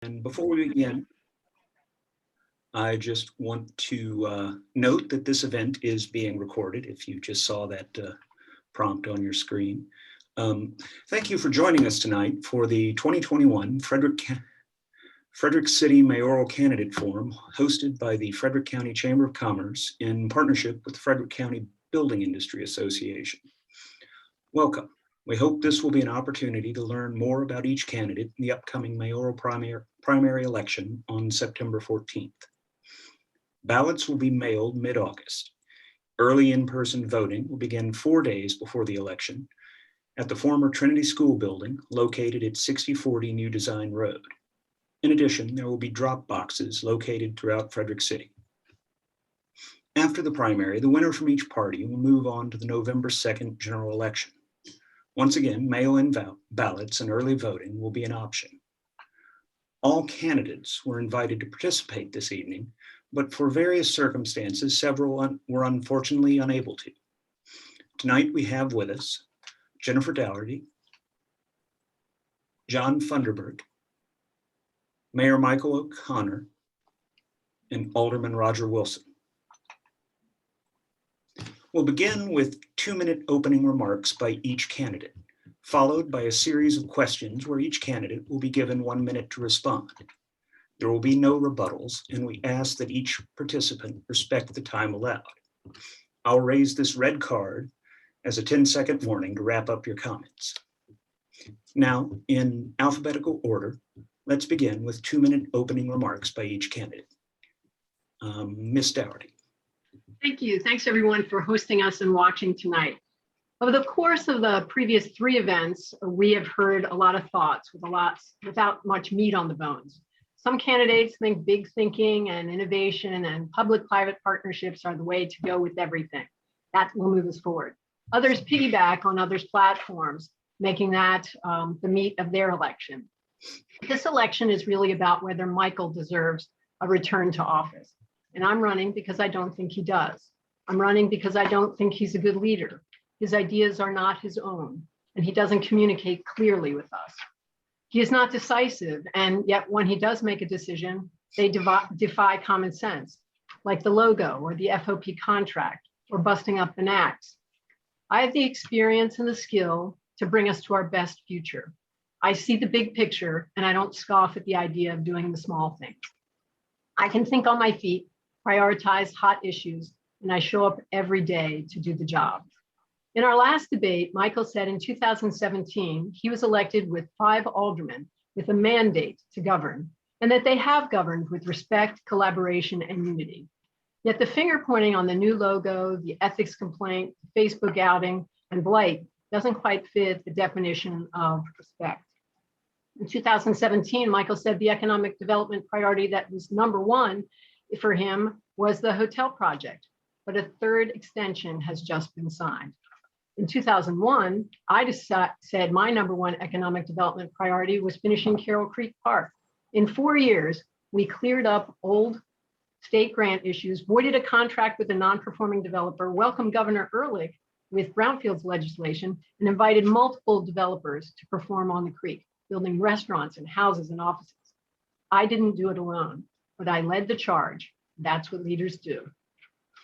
And before we begin, I just want to note that this event is being recorded, if you just saw that prompt on your screen. Thank you for joining us tonight for the 2021 Frederick City Mayoral Candidate Forum, hosted by the Frederick County Chamber of Commerce in partnership with the Frederick County Building Industry Association. Welcome. We hope this will be an opportunity to learn more about each candidate in the upcoming mayoral primary election on September 14th. Ballots will be mailed mid-August. Early in-person voting will begin 4 days before the election at the former Trinity School building located at 6040 New Design Road. In addition, there will be drop boxes located throughout Frederick City. After the primary, the winner from each party will move on to the November 2nd general election. Once again, mail-in ballots and early voting will be an option. All candidates were invited to participate this evening, but for various circumstances, several were unfortunately unable to. Tonight we have with us Jennifer Dougherty, John Funderburk, Mayor Michael O'Connor, and Alderman Roger Wilson. We'll begin with 2-minute opening remarks by each candidate, followed by a series of questions where each candidate will be given 1 minute to respond. There will be no rebuttals, and we ask that each participant respect the time allowed. I'll raise this red card as a 10-second warning to wrap up your comments. Now, in alphabetical order, let's begin with 2-minute opening remarks by each candidate. Ms. Dougherty. Thank you. Thanks everyone for hosting us and watching tonight. Over the course of the previous 3 events, we have heard a lot of thoughts without much meat on the bones. Some candidates think big thinking and innovation and public-private partnerships are the way to go with everything. That will move us forward. Others piggyback on others' platforms, making that the meat of their election. This election is really about whether Michael deserves a return to office. And I'm running because I don't think he does. I'm running because I don't think he's a good leader. His ideas are not his own, and he doesn't communicate clearly with us. He is not decisive, and yet when he does make a decision, they defy common sense, like the logo or the FOP contract or busting up an axe. I have the experience and the skill to bring us to our best future. I see the big picture, and I don't scoff at the idea of doing the small things. I can think on my feet, prioritize hot issues, and I show up every day to do the job. In our last debate, Michael said in 2017, he was elected with 5 aldermen with a mandate to govern, and that they have governed with respect, collaboration, and unity. Yet the finger pointing on the new logo, the ethics complaint, Facebook outing, and blight doesn't quite fit the definition of respect. In 2017, Michael said the economic development priority that was #1 for him was the hotel project, but a 3rd extension has just been signed. In 2001, I said my #1 economic development priority was finishing Carroll Creek Park. In 4 years, we cleared up old state grant issues, voided a contract with a non-performing developer, welcomed Governor Ehrlich with brownfields legislation, and invited multiple developers to perform on the creek, building restaurants and houses and offices. I didn't do it alone, but I led the charge. That's what leaders do.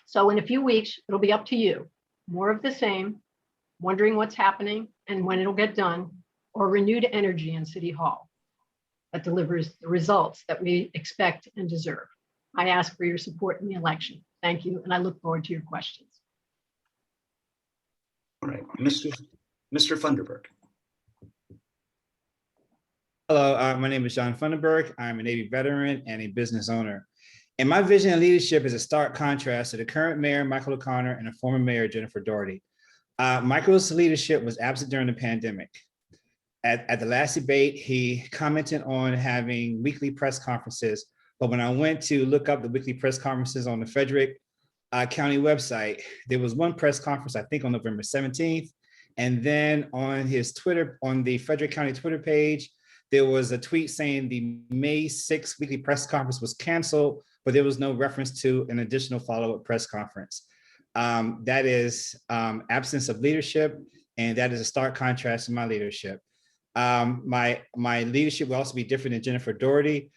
So in a few weeks, it'll be up to you. More of the same, wondering what's happening and when it'll get done, or renewed energy in City Hall that delivers the results that we expect and deserve. I ask for your support in the election. Thank you, and I look forward to your questions. All right, Mr. Funderburk. Hello, my name is John Funderburk. I'm a Navy veteran and a business owner. And my vision and leadership is a stark contrast to the current mayor, Michael O'Connor, and the former mayor, Jennifer Dougherty. Michael's leadership was absent during the pandemic. At the last debate, he commented on having weekly press conferences, but when I went to look up the weekly press conferences on the Frederick County website, there was one press conference, I think on November 17th, and then on his Twitter, on the Frederick County Twitter page, there was a tweet saying the May 6th weekly press conference was canceled, but there was no reference to an additional follow-up press conference. That is absence of leadership, and that is a stark contrast to my leadership. My leadership will also be different than Jennifer Dougherty.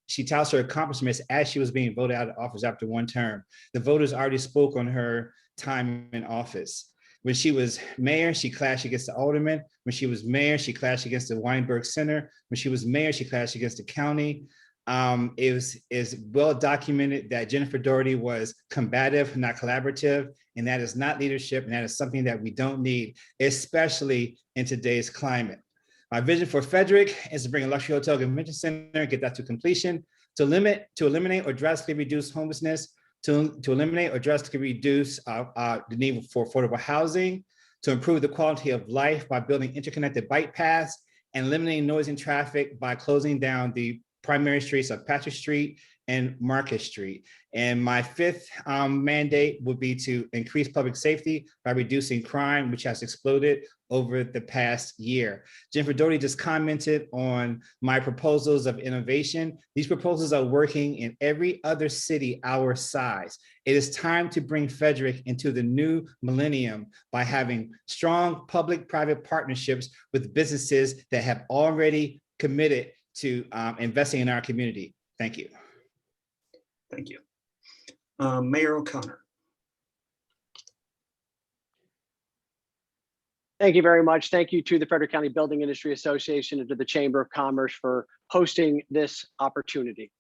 She touts her accomplishments as she was being voted out of office after one term. The voters already spoke on her time in office. When she was mayor, she clashed against the alderman. When she was mayor, she clashed against the Weinberg Center. When she was mayor, she clashed against the county. It is well documented that Jennifer Dougherty was combative, not collaborative, and that is not leadership, and that is something that we don't need, especially in today's climate. My vision for Frederick is to bring a luxury hotel convention center, get that to completion, to eliminate or drastically reduce homelessness, to eliminate or drastically reduce the need for affordable housing, to improve the quality of life by building interconnected bike paths and eliminating noise and traffic by closing down the primary streets of Patrick Street and Market Street. And my fifth mandate would be to increase public safety by reducing crime, which has exploded over the past year. Jennifer Dougherty just commented on my proposals of innovation. These proposals are working in every other city our size. It is time to bring Frederick into the new millennium by having strong public-private partnerships with businesses that have already committed to investing in our community. Thank you. Thank you. Mayor O'Connor. Thank you very much. Thank you to the Frederick County Building Industry Association and to the Chamber of Commerce for hosting this opportunity.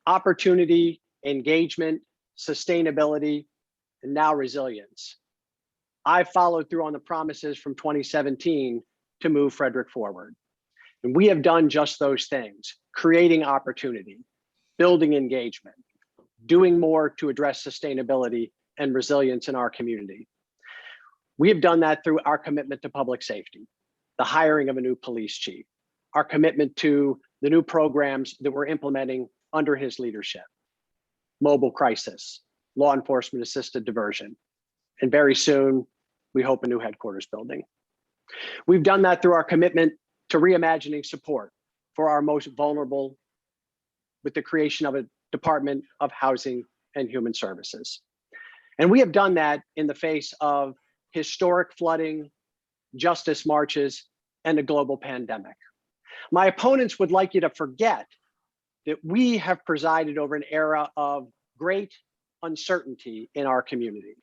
Opportunity, engagement, sustainability, and now resilience. I followed through on the promises from 2017 to move Frederick forward. And we have done just those things, creating opportunity, building engagement, doing more to address sustainability and resilience in our community. We have done that through our commitment to public safety, the hiring of a new police chief, our commitment to the new programs that we're implementing under his leadership, mobile crisis, law enforcement assisted diversion, and very soon, we hope a new headquarters building. We've done that through our commitment to reimagining support for our most vulnerable with the creation of a Department of Housing and Human Services. And we have done that in the face of historic flooding, justice marches, and a global pandemic. My opponents would like you to forget that we have presided over an era of great uncertainty in our community.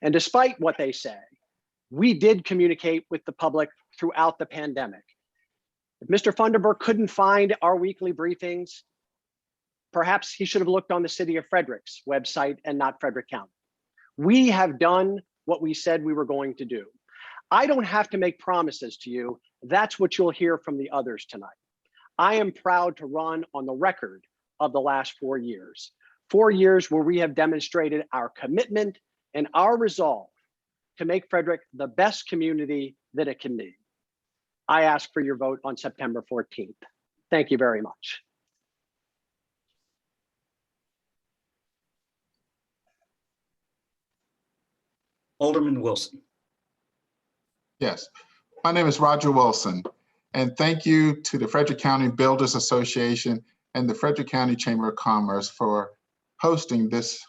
And despite what they say, we did communicate with the public throughout the pandemic. If Mr. Funderburk couldn't find our weekly briefings, perhaps he should have looked on the City of Frederick's website and not Frederick County. We have done what we said we were going to do. I don't have to make promises to you. That's what you'll hear from the others tonight. I am proud to run on the record of the last 4 years. 4 years where we have demonstrated our commitment and our resolve to make Frederick the best community that it can be. I ask for your vote on September 14th. Thank you very much. Alderman Wilson. Yes, my name is Roger Wilson, and thank you to the Frederick County Builders Association and the Frederick County Chamber of Commerce for hosting this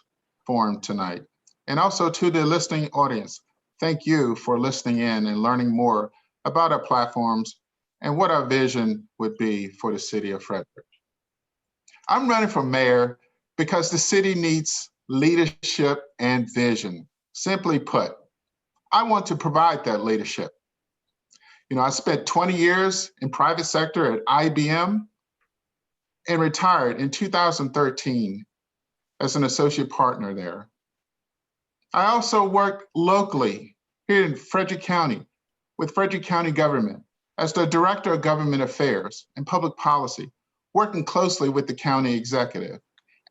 forum tonight. And also to the listening audience, thank you for listening in and learning more about our platforms and what our vision would be for the city of Frederick. I'm running for mayor because the city needs leadership and vision. Simply put, I want to provide that leadership. You know, I spent 20 years in private sector at IBM and retired in 2013 as an associate partner there. I also worked locally here in Frederick County with Frederick County government as the Director of Government Affairs and Public Policy, working closely with the county executive,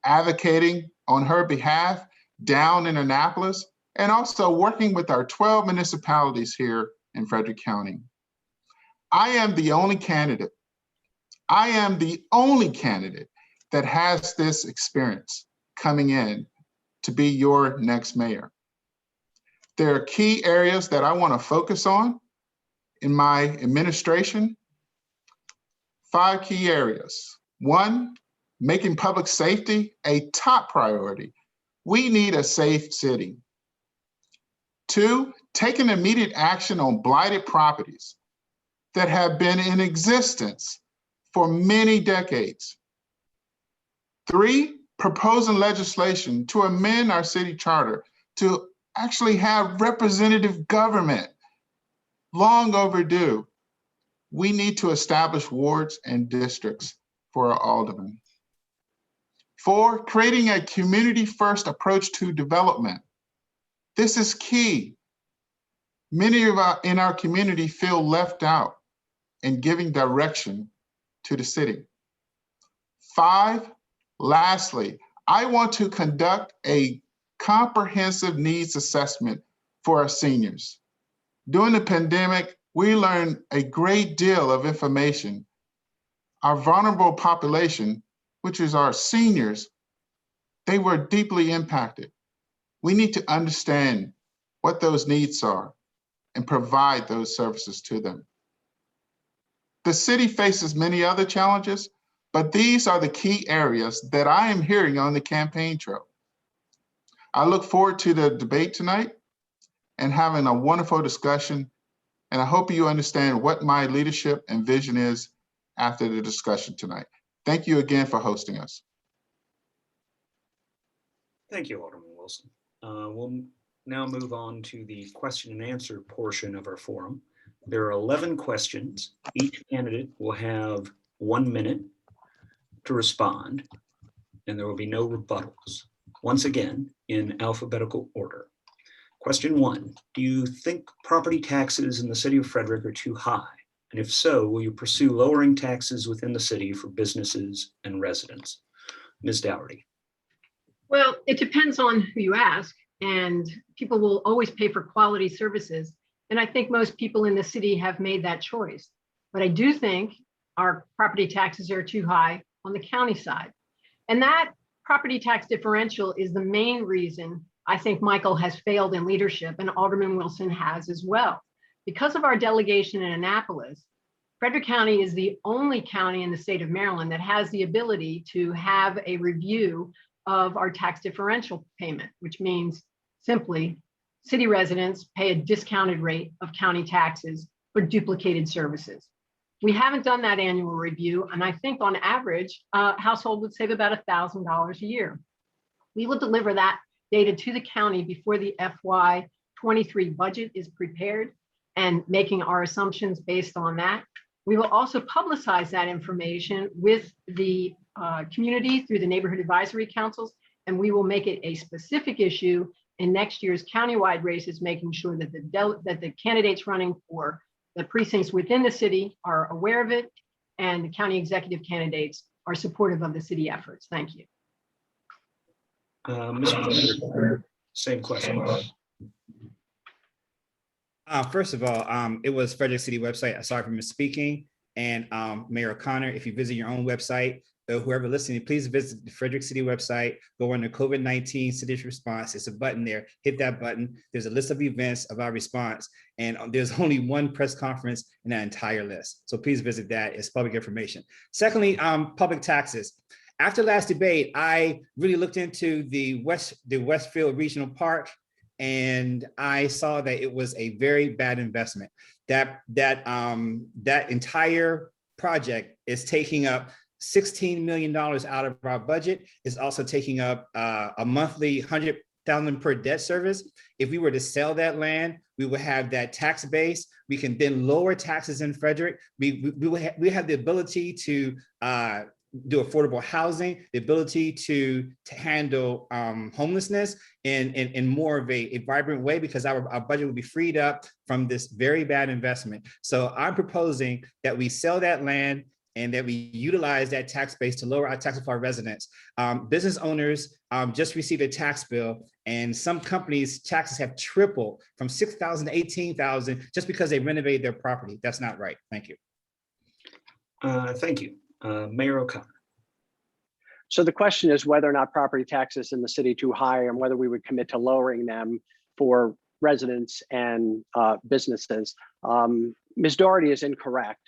advocating on her behalf down in Annapolis, and also working with our 12 municipalities here in Frederick County. I am the only candidate that has this experience coming in to be your next mayor. There are key areas that I want to focus on in my administration. 5 key areas. 1, making public safety a top priority. We need a safe city. 2, taking immediate action on blighted properties. that have been in existence for many decades. 3, proposing legislation to amend our city charter to actually have representative government. Long overdue. We need to establish wards and districts for our aldermen. 4, creating a community-first approach to development. This is key. Many in our community feel left out in giving direction to the city. 5, lastly, I want to conduct a comprehensive needs assessment for our seniors. During the pandemic, we learned a great deal of information. Our vulnerable population, which is our seniors, they were deeply impacted. We need to understand what those needs are and provide those services to them. The city faces many other challenges, but these are the key areas that I am hearing on the campaign trail. I look forward to the debate tonight and having a wonderful discussion. And I hope you understand what my leadership and vision is after the discussion tonight. Thank you again for hosting us. Thank you, Alderman Wilson. We'll now move on to the question and answer portion of our forum. There are 11 questions. Each candidate will have 1 minute to respond, and there will be no rebuttals. Once again, in alphabetical order. Question 1, do you think property taxes in the city of Frederick are too high? And if so, will you pursue lowering taxes within the city for businesses and residents? Ms. Dougherty. Well, it depends on who you ask, and people will always pay for quality services. And I think most people in the city have made that choice. But I do think our property taxes are too high on the county side. And that property tax differential is the main reason I think Michael has failed in leadership, and Alderman Wilson has as well. Because of our delegation in Annapolis, Frederick County is the only county in the state of Maryland that has the ability to have a review of our tax differential payment, which means simply city residents pay a discounted rate of county taxes for duplicated services. We haven't done that annual review, and I think on average, a household would save about $1,000 a year. We will deliver that data to the county before the FY23 budget is prepared, and making our assumptions based on that. We will also publicize that information with the community through the neighborhood advisory councils, and we will make it a specific issue in next year's countywide races, making sure that the candidates running for the precincts within the city are aware of it, and the county executive candidates are supportive of the city efforts. Thank you. Mr. Funderburk, same question. First of all, it was Frederick City website. Sorry for misspeaking. And Mayor O'Connor, if you visit your own website, whoever listening, please visit the Frederick City website, go under COVID-19 city response. It's a button there, hit that button. There's a list of events of our response, and there's only one press conference in that entire list. So please visit that, it's public information. Secondly, public taxes. After last debate, I really looked into the Westfield Regional Park, and I saw that it was a very bad investment. That entire project is taking up $16 million out of our budget. Is also taking up a monthly $100,000 per debt service. If we were to sell that land, we would have that tax base. We can then lower taxes in Frederick. We have the ability to do affordable housing, the ability to handle homelessness in more of a vibrant way, because our budget will be freed up from this very bad investment. So I'm proposing that we sell that land and that we utilize that tax base to lower our taxes for our residents. Business owners just received a tax bill, and some companies' taxes have tripled from $6,000 to $18,000 just because they renovated their property. That's not right. Thank you. Thank you. Mayor O'Connor. So the question is whether or not property taxes in the city too high, and whether we would commit to lowering them for residents and businesses. Ms. Dougherty is incorrect.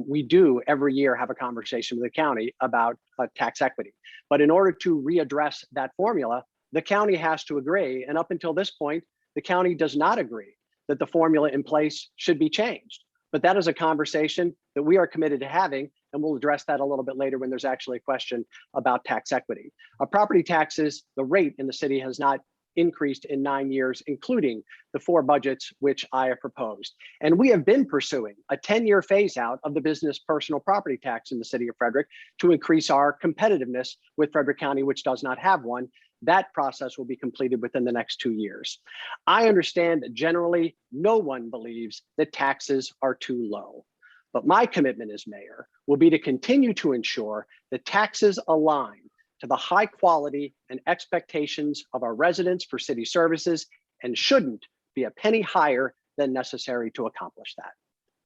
We do every year have a conversation with the county about tax equity, but in order to readdress that formula, the county has to agree. And up until this point, the county does not agree that the formula in place should be changed. But that is a conversation that we are committed to having, and we'll address that a little bit later when there's actually a question about tax equity. Property taxes, the rate in the city has not increased in 9 years, including the 4 budgets which I have proposed. And we have been pursuing a 10-year phase out of the business personal property tax in the city of Frederick to increase our competitiveness with Frederick County, which does not have one. That process will be completed within the next 2 years. I understand that generally no one believes that taxes are too low. But my commitment as mayor will be to continue to ensure that taxes align to the high quality and expectations of our residents for city services and shouldn't be a penny higher than necessary to accomplish that.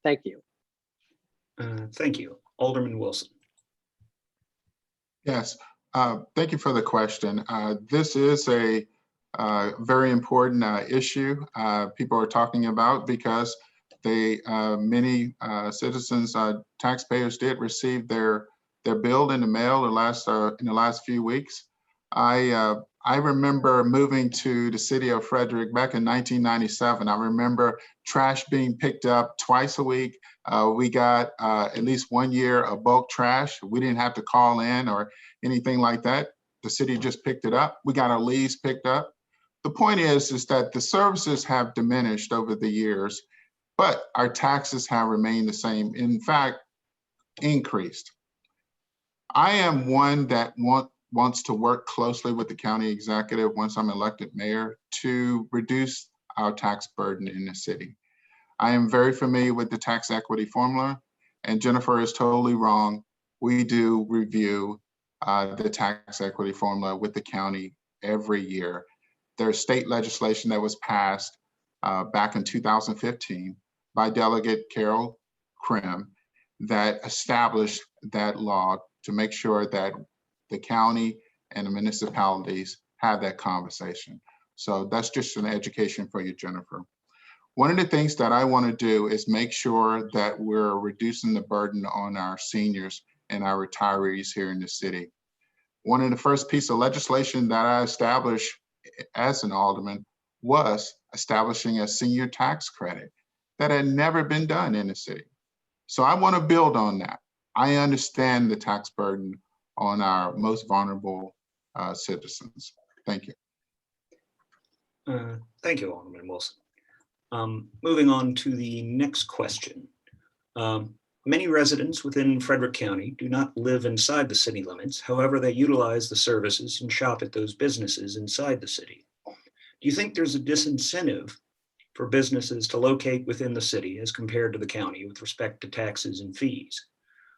Thank you. Thank you. Alderman Wilson. Yes, thank you for the question. This is a very important issue people are talking about because many citizens, taxpayers did receive their bill in the mail in the last few weeks. I remember moving to the city of Frederick back in 1997. I remember trash being picked up twice a week. We got at least 1 year of bulk trash. We didn't have to call in or anything like that. The city just picked it up. We got our leaves picked up. The point is that the services have diminished over the years, but our taxes have remained the same. In fact, increased. I am one that wants to work closely with the county executive once I'm elected mayor to reduce our tax burden in the city. I am very familiar with the tax equity formula, and Jennifer is totally wrong. We do review the tax equity formula with the county every year. There's state legislation that was passed back in 2015 by Delegate Carol Krim that established that law to make sure that the county and the municipalities have that conversation. So that's just an education for you, Jennifer. One of the things that I want to do is make sure that we're reducing the burden on our seniors and our retirees here in the city. One of the first pieces of legislation that I established as an alderman was establishing a senior tax credit that had never been done in the city. So I want to build on that. I understand the tax burden on our most vulnerable citizens. Thank you. Thank you, Alderman Wilson. Moving on to the next question. Many residents within Frederick County do not live inside the city limits. However, they utilize the services and shop at those businesses inside the city. Do you think there's a disincentive for businesses to locate within the city as compared to the county with respect to taxes and fees?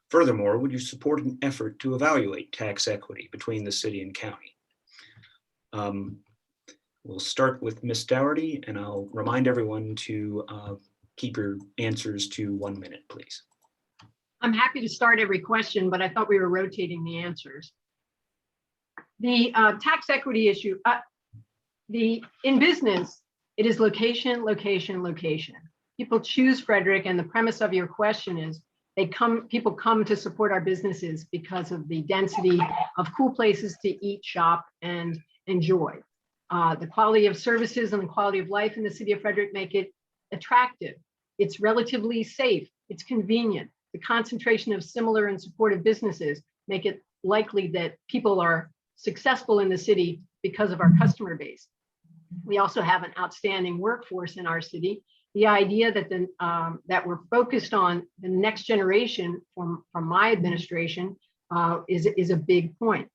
Furthermore, would you support an effort to evaluate tax equity between the city and county? We'll start with Ms. Dougherty, and I'll remind everyone to keep your answers to 1 minute, please. I'm happy to start every question, but I thought we were rotating the answers. The tax equity issue, in business, it is location, location, location. People choose Frederick, and the premise of your question is people come to support our businesses because of the density of cool places to eat, shop, and enjoy. The quality of services and the quality of life in the city of Frederick make it attractive. It's relatively safe. It's convenient. The concentration of similar and supportive businesses make it likely that people are successful in the city because of our customer base. We also have an outstanding workforce in our city. The idea that that we're focused on the next generation from my administration is a big point.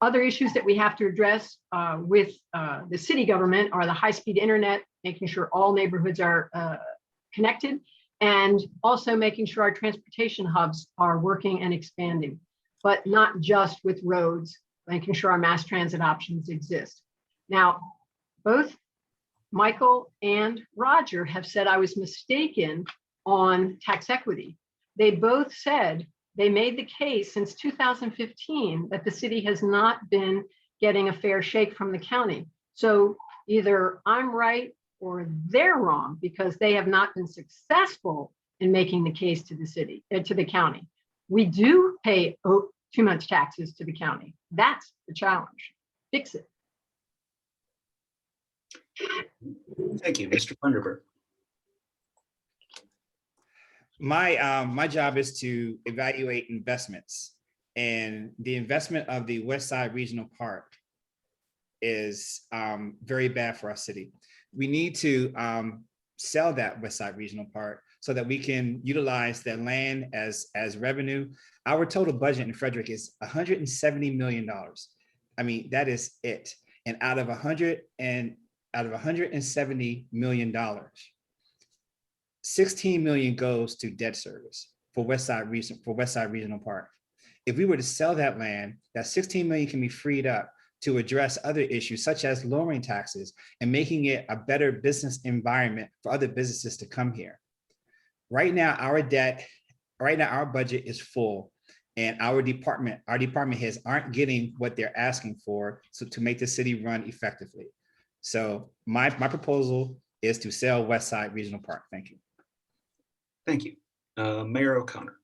Other issues that we have to address with the city government are the high-speed internet, making sure all neighborhoods are connected, and also making sure our transportation hubs are working and expanding, but not just with roads, making sure our mass transit options exist. Now, both Michael and Roger have said I was mistaken on tax equity. They both said they made the case since 2015 that the city has not been getting a fair shake from the county. So either I'm right or they're wrong because they have not been successful in making the case to the city, to the county. We do pay too much taxes to the county. That's the challenge. Fix it. Thank you, Mr. Funderburk. My job is to evaluate investments, and the investment of the West Side Regional Park is very bad for our city. We need to sell that West Side Regional Park so that we can utilize that land as revenue. Our total budget in Frederick is $170 million. I mean, that is it. And out of $170 million, $16 million goes to debt service for West Side Regional Park. If we were to sell that land, that $16 million can be freed up to address other issues such as lowering taxes and making it a better business environment for other businesses to come here. Right now, our budget is full, and our department heads aren't getting what they're asking for to make the city run effectively. So my proposal is to sell West Side Regional Park. Thank you. Thank you. Mayor O'Connor.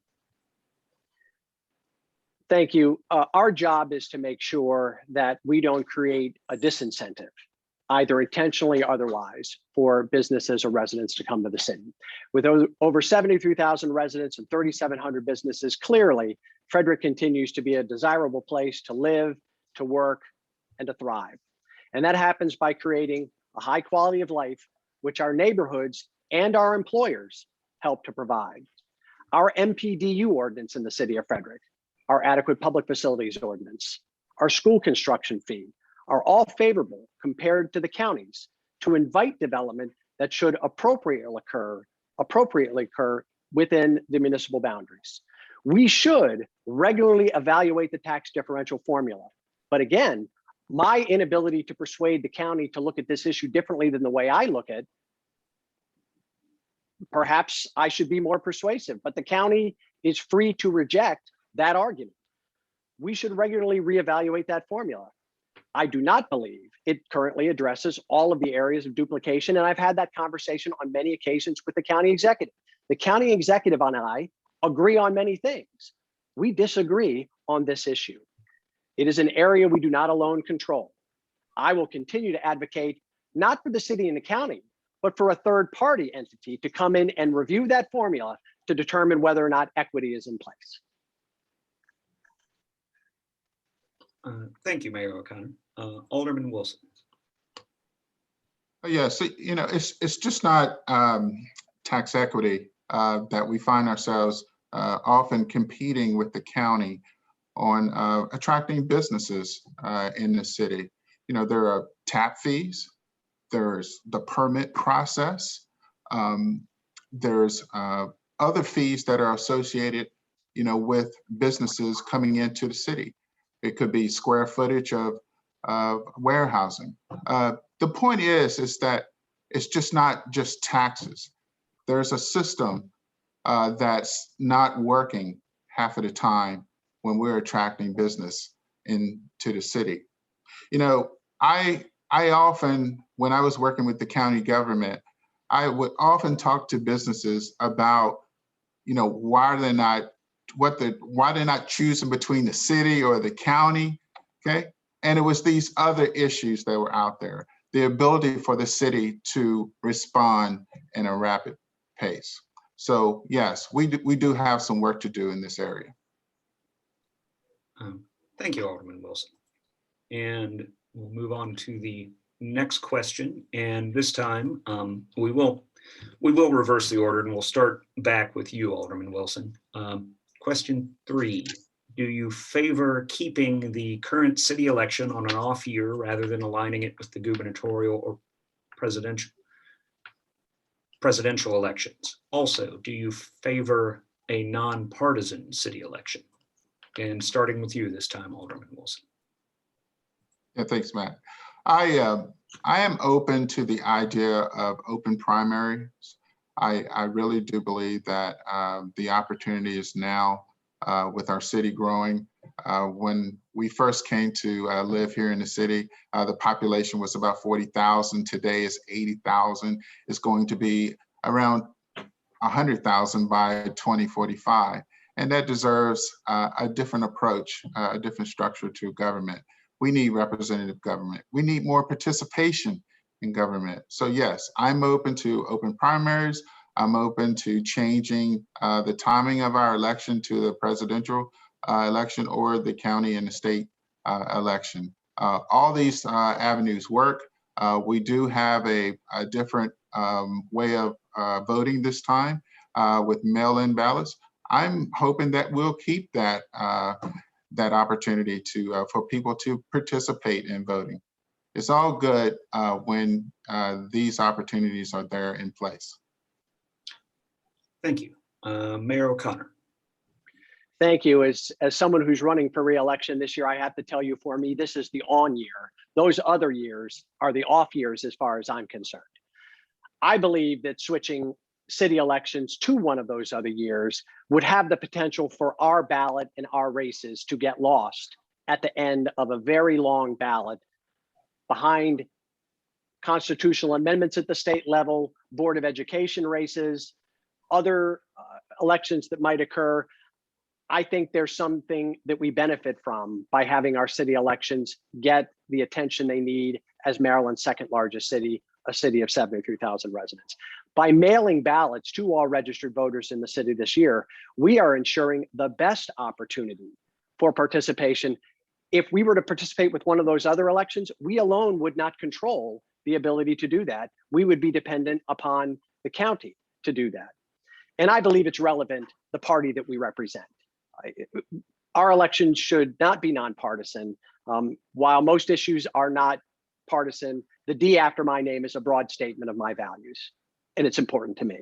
Thank you. Our job is to make sure that we don't create a disincentive, either intentionally or otherwise, for businesses or residents to come to the city. With over 73,000 residents and 3,700 businesses, clearly, Frederick continues to be a desirable place to live, to work, and to thrive. And that happens by creating a high quality of life, which our neighborhoods and our employers help to provide. Our MPDU ordinance in the city of Frederick, our adequate public facilities ordinance, our school construction fee are all favorable compared to the counties to invite development that should appropriately occur within the municipal boundaries. We should regularly evaluate the tax differential formula. But again, my inability to persuade the county to look at this issue differently than the way I look at, perhaps I should be more persuasive, but the county is free to reject that argument. We should regularly reevaluate that formula. I do not believe it currently addresses all of the areas of duplication, and I've had that conversation on many occasions with the county executive. The county executive and I agree on many things. We disagree on this issue. It is an area we do not alone control. I will continue to advocate not for the city and the county, but for a third-party entity to come in and review that formula to determine whether or not equity is in place. Thank you, Mayor O'Connor. Alderman Wilson. Yeah, so it's just not tax equity that we find ourselves often competing with the county on attracting businesses in the city. There are tap fees, there's the permit process, there's other fees that are associated, with businesses coming into the city. It could be square footage of warehousing. The point is that it's just not just taxes. There's a system that's not working half of the time when we're attracting business into the city. I often, when I was working with the county government, I would often talk to businesses about, why they're not choosing between the city or the county, okay? And it was these other issues that were out there. The ability for the city to respond in a rapid pace. So yes, we do have some work to do in this area. Thank you, Alderman Wilson. And we'll move on to the next question. And this time we will reverse the order and we'll start back with you, Alderman Wilson. Question 3, do you favor keeping the current city election on an off year rather than aligning it with the gubernatorial or presidential elections? Also, do you favor a nonpartisan city election? And starting with you this time, Alderman Wilson. Yeah, thanks, Matt. I am open to the idea of open primaries. I really do believe that the opportunity is now with our city growing. When we first came to live here in the city, the population was about 40,000. Today is 80,000. It's going to be around 100,000 by 2045. And that deserves a different approach, a different structure to government. We need representative government. We need more participation in government. So yes, I'm open to open primaries. I'm open to changing the timing of our election to the presidential election or the county and the state election. All these avenues work. We do have a different way of voting this time with mail-in ballots. I'm hoping that we'll keep that that opportunity to for people to participate in voting. It's all good when these opportunities are there in place. Thank you. Mayor O'Connor. Thank you. As someone who's running for re-election this year, I have to tell you, for me, this is the on year. Those other years are the off years as far as I'm concerned. I believe that switching city elections to one of those other years would have the potential for our ballot and our races to get lost at the end of a very long ballot behind constitutional amendments at the state level, Board of Education races, other elections that might occur. I think there's something that we benefit from by having our city elections get the attention they need as Maryland's second largest city, a city of 73,000 residents. By mailing ballots to all registered voters in the city this year, we are ensuring the best opportunity for participation. If we were to participate with one of those other elections, we alone would not control the ability to do that. We would be dependent upon the county to do that. And I believe it's relevant, the party that we represent. Our elections should not be nonpartisan. While most issues are not partisan, the D after my name is a broad statement of my values, and it's important to me.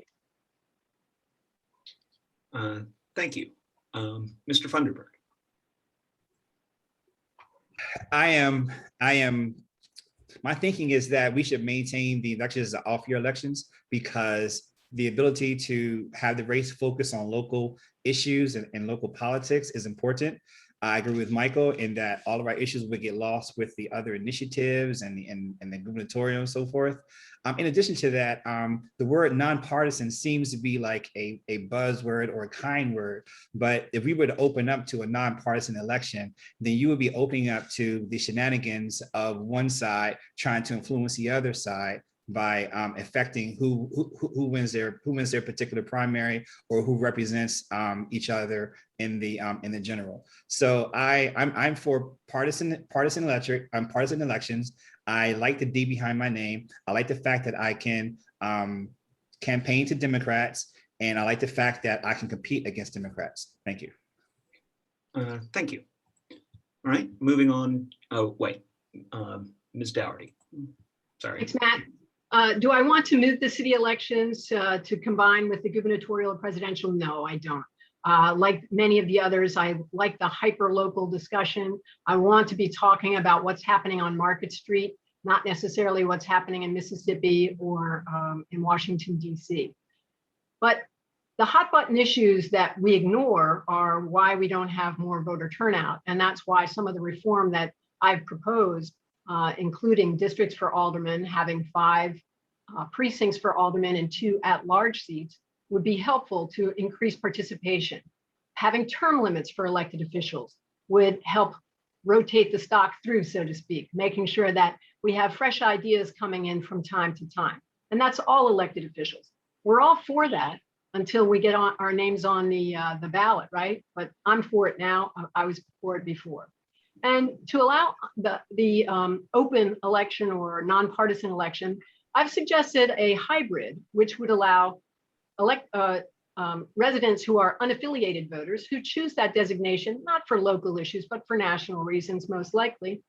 Thank you. Mr. Funderburk. My thinking is that we should maintain the elections as off-year elections, because the ability to have the race focus on local issues and local politics is important. I agree with Michael in that all of our issues would get lost with the other initiatives and the gubernatorial and so forth. In addition to that, the word nonpartisan seems to be like a buzzword or a kind word. But if we were to open up to a nonpartisan election, then you would be opening up to the shenanigans of one side trying to influence the other side by affecting who wins their particular primary or who represents each other in the general. So I'm for partisan elections. I like the D behind my name. I like the fact that I can campaign to Democrats, and I like the fact that I can compete against Democrats. Thank you. Thank you. All right, moving on. Oh, wait, Ms. Dougherty. Sorry. Thanks, Matt. Do I want to move the city elections to combine with the gubernatorial or presidential? No, I don't. Like many of the others, I like the hyper-local discussion. I want to be talking about what's happening on Market Street, not necessarily what's happening in Mississippi or in Washington, D.C. But the hot button issues that we ignore are why we don't have more voter turnout. And that's why some of the reform that I've proposed, including districts for aldermen, having 5 precincts for aldermen and 2 at-large seats, would be helpful to increase participation. Having term limits for elected officials would help rotate the stock through, so to speak, making sure that we have fresh ideas coming in from time to time. And that's all elected officials. We're all for that until we get our names on the ballot, right? But I'm for it now. I was for it before. And to allow the open election or nonpartisan election, I've suggested a hybrid, which would allow residents who are unaffiliated voters who choose that designation, not for local issues, but for national reasons, most likely,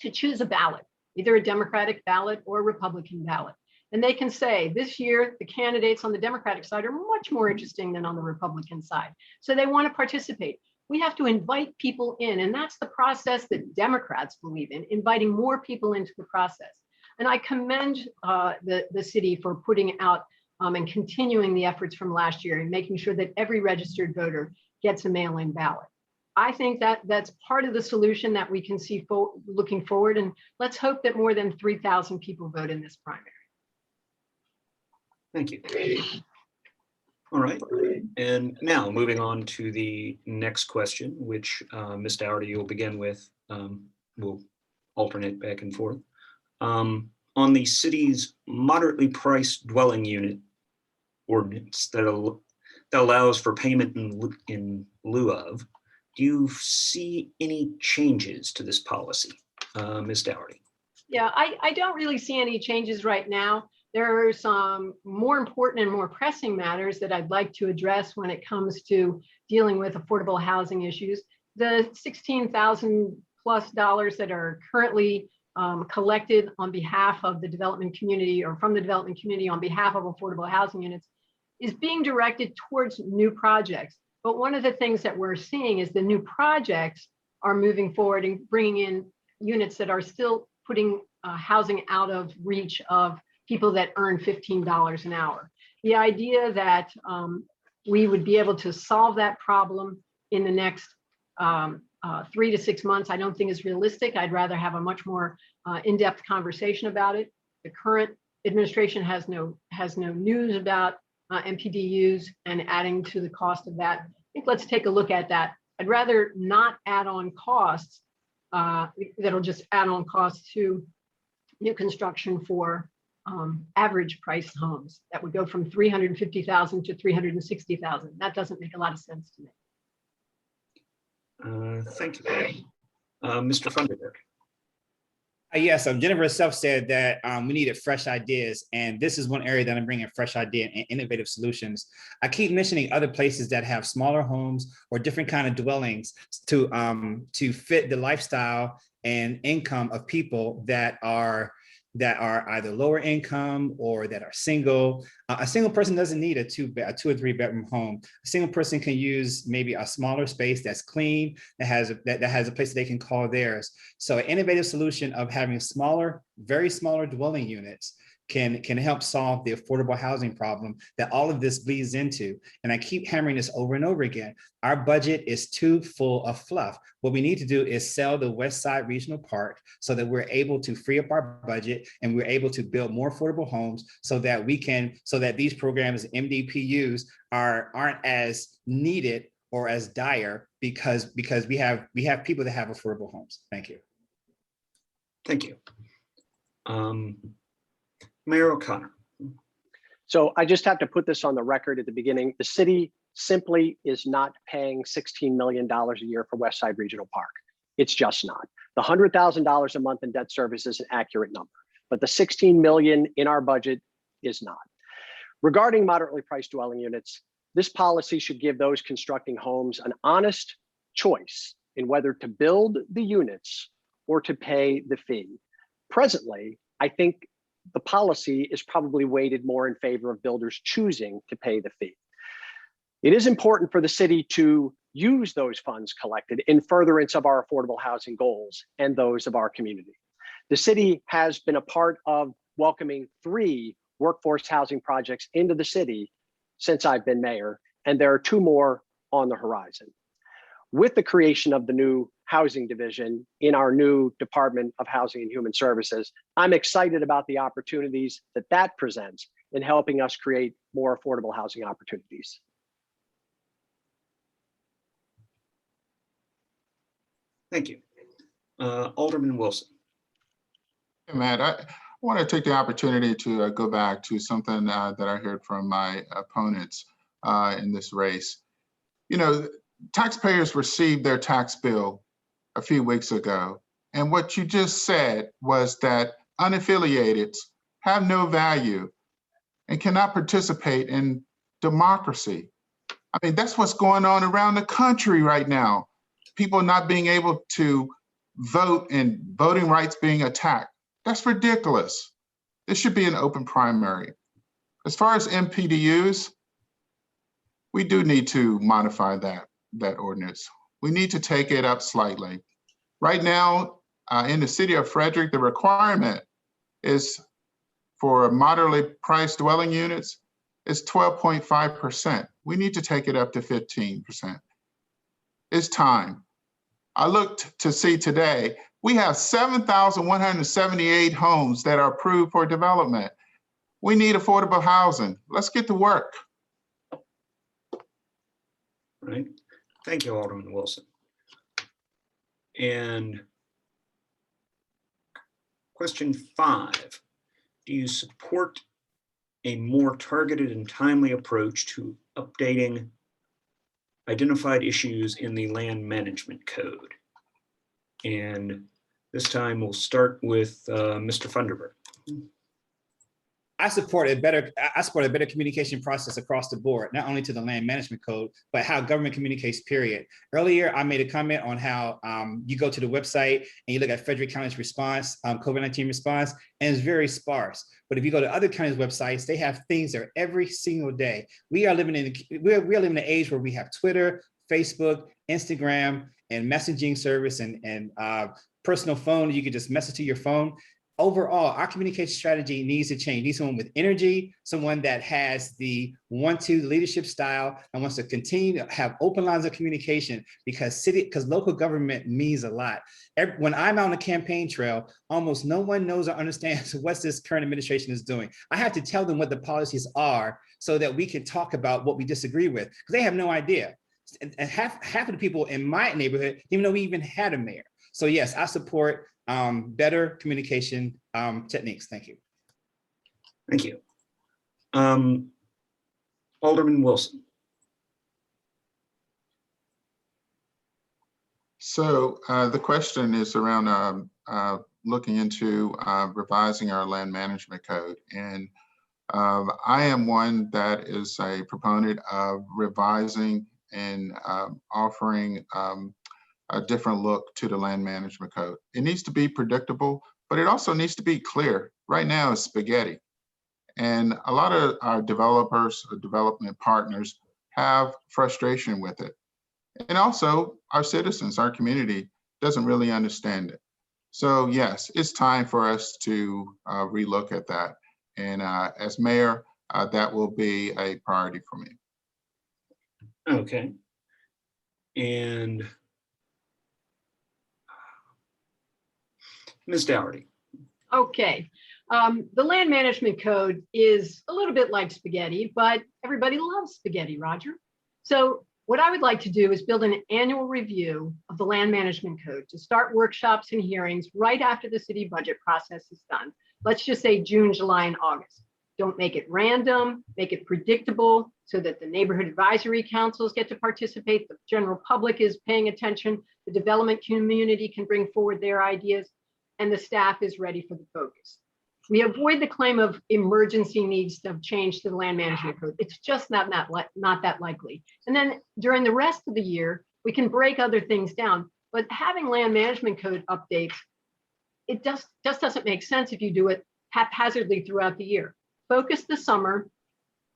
to choose a ballot, either a Democratic ballot or a Republican ballot. And they can say, this year, the candidates on the Democratic side are much more interesting than on the Republican side. So they want to participate. We have to invite people in, and that's the process that Democrats believe in, inviting more people into the process. And I commend the city for putting out and continuing the efforts from last year and making sure that every registered voter gets a mail-in ballot. I think that that's part of the solution that we can see looking forward, and let's hope that more than 3,000 people vote in this primary. Thank you. All right, and now moving on to the next question, which Ms. Dougherty will begin with. We'll alternate back and forth. On the city's moderately priced dwelling unit ordinance that allows for payment in lieu of. Do you see any changes to this policy, Ms. Dougherty? Yeah, I don't really see any changes right now. There are some more important and more pressing matters that I'd like to address when it comes to dealing with affordable housing issues. The $16,000+ that are currently collected on behalf of the development community or from the development community on behalf of affordable housing units is being directed towards new projects. But one of the things that we're seeing is the new projects are moving forward and bringing in units that are still putting housing out of reach of people that earn $15 an hour. The idea that we would be able to solve that problem in the next 3 to 6 months, I don't think is realistic. I'd rather have a much more in-depth conversation about it. The current administration has no news about MPDUs and adding to the cost of that. I think let's take a look at that. I'd rather not add on costs that'll just add on costs to new construction for average priced homes that would go from $350,000 to $360,000. That doesn't make a lot of sense to me. Thank you. Mr. Funderburk. Yes, Jennifer herself said that we needed fresh ideas, and this is one area that I'm bringing fresh idea and innovative solutions. I keep mentioning other places that have smaller homes or different kind of dwellings to fit the lifestyle and income of people that are either lower income or that are single. A single person doesn't need a 2 or 3 bedroom home. A single person can use maybe a smaller space that's clean, that has a place that they can call theirs. So an innovative solution of having smaller, very smaller dwelling units can help solve the affordable housing problem that all of this bleeds into. And I keep hammering this over and over again. Our budget is too full of fluff. What we need to do is sell the West Side Regional Park so that we're able to free up our budget and we're able to build more affordable homes so that these programs, MDPUs, aren't as needed or as dire because we have people that have affordable homes. Thank you. Thank you. Mayor O'Connor. So I just have to put this on the record at the beginning. The city simply is not paying $16 million a year for West Side Regional Park. It's just not. The $100,000 a month in debt service is an accurate number, but the $16 million in our budget is not. Regarding moderately priced dwelling units, this policy should give those constructing homes an honest choice in whether to build the units or to pay the fee. Presently, I think the policy is probably weighted more in favor of builders choosing to pay the fee. It is important for the city to use those funds collected in furtherance of our affordable housing goals and those of our community. The city has been a part of welcoming 3 workforce housing projects into the city since I've been mayor, and there are 2 more on the horizon. With the creation of the new housing division in our new Department of Housing and Human Services, I'm excited about the opportunities that presents in helping us create more affordable housing opportunities. Thank you. Alderman Wilson. Hey, Matt, I want to take the opportunity to go back to something that I heard from my opponents in this race. You know, taxpayers received their tax bill a few weeks ago, and what you just said was that unaffiliateds have no value and cannot participate in democracy. I mean, that's what's going on around the country right now. People not being able to vote and voting rights being attacked. That's ridiculous. This should be an open primary. As far as MPDUs, we do need to modify that ordinance. We need to take it up slightly. Right now, in the city of Frederick, the requirement is for moderately priced dwelling units is 12.5%. We need to take it up to 15%. It's time. I looked to see today, we have 7,178 homes that are approved for development. We need affordable housing. Let's get to work. Right. Thank you, Alderman Wilson. And question 5, do you support a more targeted and timely approach to updating identified issues in the land management code. And this time we'll start with Mr. Funderburk. I support a better communication process across the board, not only to the land management code, but how government communicates, period. Earlier, I made a comment on how you go to the website and you look at Frederick County's response, COVID-19 response, and it's very sparse. But if you go to other counties' websites, they have things there every single day. We are living in an age where we have Twitter, Facebook, Instagram, and messaging service and personal phone. You can just message to your phone. Overall, our communication strategy needs to change. Need someone with energy, someone that has the leadership style and wants to continue to have open lines of communication, because local government means a lot. When I'm out on the campaign trail, almost no one knows or understands what this current administration is doing. I have to tell them what the policies are so that we can talk about what we disagree with, because they have no idea. And half of the people in my neighborhood didn't even know we even had a mayor. So yes, I support better communication techniques. Thank you. Thank you. Alderman Wilson. So the question is around looking into revising our land management code. And I am one that is a proponent of revising and offering a different look to the land management code. It needs to be predictable, but it also needs to be clear. Right now it's spaghetti. And a lot of our developers or development partners have frustration with it. And also our citizens, our community doesn't really understand it. So yes, it's time for us to relook at that. And as mayor, that will be a priority for me. Okay. And Ms. Dougherty. Okay. The land management code is a little bit like spaghetti, but everybody loves spaghetti, Roger. So what I would like to do is build an annual review of the land management code to start workshops and hearings right after the city budget process is done. Let's just say June, July, and August. Don't make it random, make it predictable so that the neighborhood advisory councils get to participate, the general public is paying attention, the development community can bring forward their ideas, and the staff is ready for the focus. We avoid the claim of emergency needs to change to the land management code. It's just not that likely. And then during the rest of the year, we can break other things down, but having land management code updates, it just doesn't make sense if you do it haphazardly throughout the year. Focus the summer,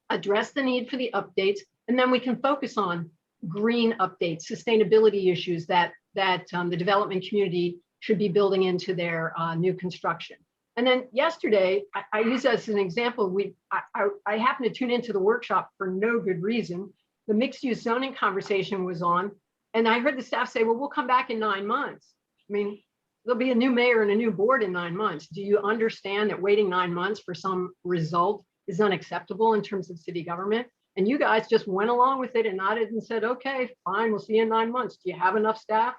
address the need for the updates, and then we can focus on green updates, sustainability issues that the development community should be building into their new construction. And then yesterday, I use that as an example. I happened to tune into the workshop for no good reason. The mixed use zoning conversation was on, and I heard the staff say, well, we'll come back in 9 months. I mean, there'll be a new mayor and a new board in 9 months. Do you understand that waiting 9 months for some result is unacceptable in terms of city government? And you guys just went along with it and nodded and said, okay, fine, we'll see you in 9 months. Do you have enough staff?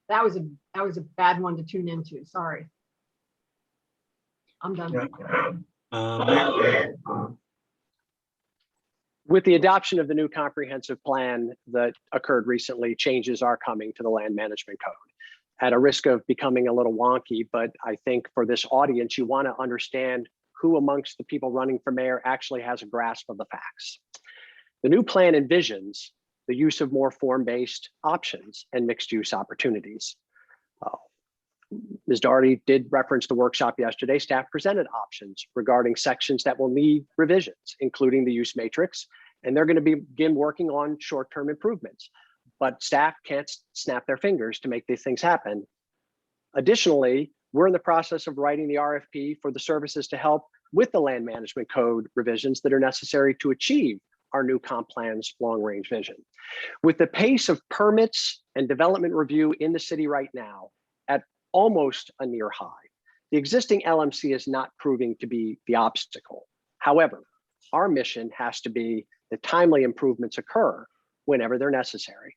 That was a bad one to tune into, sorry. I'm done. With the adoption of the new comprehensive plan that occurred recently, changes are coming to the land management code. At a risk of becoming a little wonky, but I think for this audience, you want to understand who amongst the people running for mayor actually has a grasp of the facts. The new plan envisions the use of more form-based options and mixed-use opportunities. Ms. Dougherty did reference the workshop yesterday. Staff presented options regarding sections that will need revisions, including the use matrix, and they're going to begin working on short-term improvements. But staff can't snap their fingers to make these things happen. Additionally, we're in the process of writing the RFP for the services to help with the land management code revisions that are necessary to achieve our new comp plan's long-range vision. With the pace of permits and development review in the city right now at almost a near high, the existing LMC is not proving to be the obstacle. However, our mission has to be that timely improvements occur whenever they're necessary.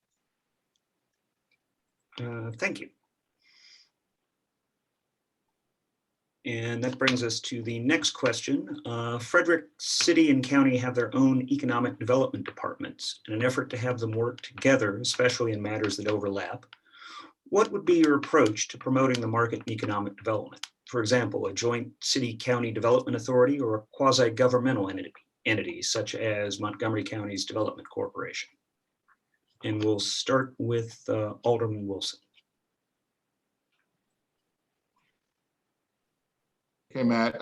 Thank you. And that brings us to the next question. Frederick City and County have their own economic development departments. In an effort to have them work together, especially in matters that overlap, what would be your approach to promoting the market in economic development? For example, a joint city-county development authority or a quasi-governmental entity such as Montgomery County's Development Corporation. And we'll start with Alderman Wilson. Okay, Matt.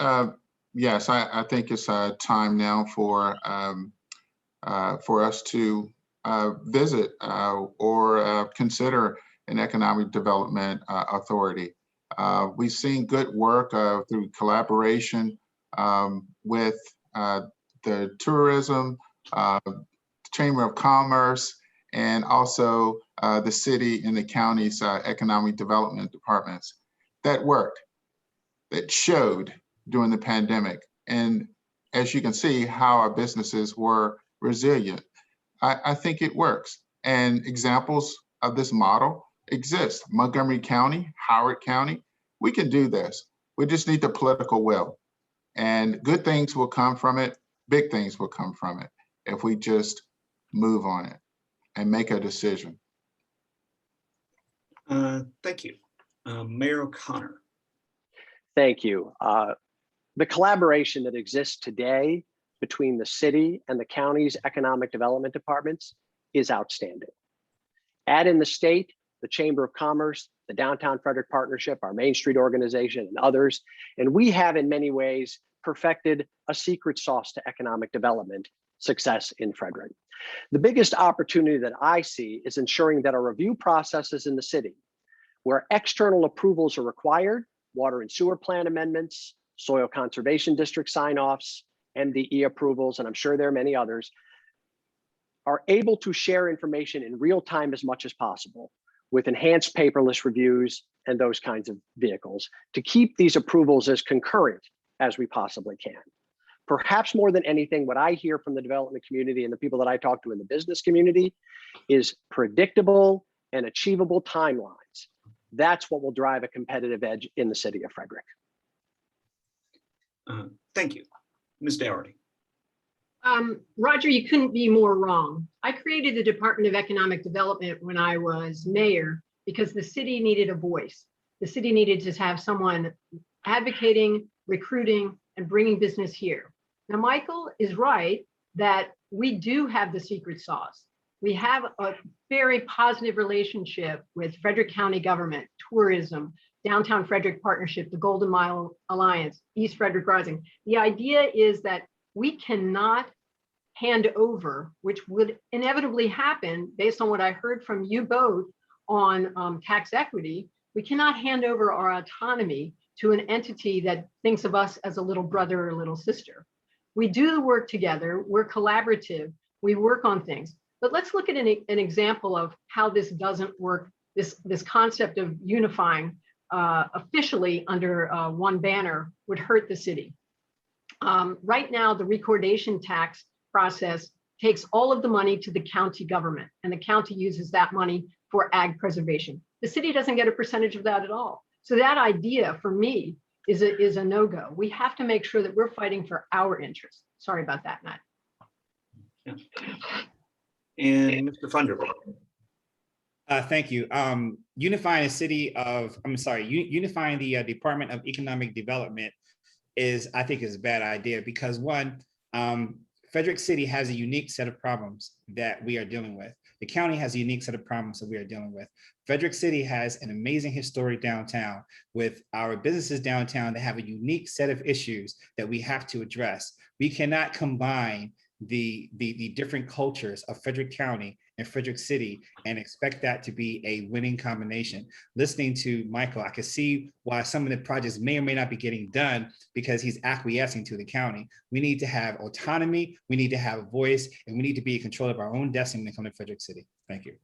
Yes, I think it's time now for us to visit or consider an economic development authority. We've seen good work through collaboration with the tourism, Chamber of Commerce, and also the city and the county's economic development departments that worked, that showed during the pandemic. And as you can see, how our businesses were resilient. I think it works. And examples of this model exist. Montgomery County, Howard County, we can do this. We just need the political will. And good things will come from it. Big things will come from it if we just move on it and make a decision. Thank you. Mayor O'Connor. Thank you. The collaboration that exists today between the city and the county's economic development departments is outstanding. Add in the state, the Chamber of Commerce, the Downtown Frederick Partnership, our Main Street organization, and others, and we have in many ways perfected a secret sauce to economic development success in Frederick. The biggest opportunity that I see is ensuring that our review processes in the city, where external approvals are required, water and sewer plan amendments, soil conservation district sign-offs, MDE approvals, and I'm sure there are many others, are able to share information in real time as much as possible with enhanced paperless reviews and those kinds of vehicles to keep these approvals as concurrent as we possibly can. Perhaps more than anything, what I hear from the development community and the people that I talk to in the business community is predictable and achievable timelines. That's what will drive a competitive edge in the city of Frederick. Thank you. Ms. Dougherty. Roger, you couldn't be more wrong. I created the Department of Economic Development when I was mayor because the city needed a voice. The city needed to have someone advocating, recruiting, and bringing business here. Now, Michael is right that we do have the secret sauce. We have a very positive relationship with Frederick County government, tourism, Downtown Frederick Partnership, the Golden Mile Alliance, East Frederick Rising. The idea is that we cannot hand over, which would inevitably happen based on what I heard from you both on tax equity, we cannot hand over our autonomy to an entity that thinks of us as a little brother or little sister. We do the work together, we're collaborative, we work on things. But let's look at an example of how this doesn't work, this concept of unifying officially under one banner would hurt the city. Right now, the recordation tax process takes all of the money to the county government, and the county uses that money for ag preservation. The city doesn't get a percentage of that at all. So that idea for me is a no-go. We have to make sure that we're fighting for our interests. Sorry about that, Matt. Yeah. And Mr. Funderburk. Thank you. Unifying the Department of Economic Development I think is a bad idea because one, Frederick City has a unique set of problems that we are dealing with. The county has a unique set of problems that we are dealing with. Frederick City has an amazing historic downtown with our businesses downtown that have a unique set of issues that we have to address. We cannot combine the different cultures of Frederick County and Frederick City and expect that to be a winning combination. Listening to Michael, I can see why some of the projects may or may not be getting done because he's acquiescing to the county. We need to have autonomy, we need to have a voice, and we need to be in control of our own destiny when it comes to Frederick City. Thank you.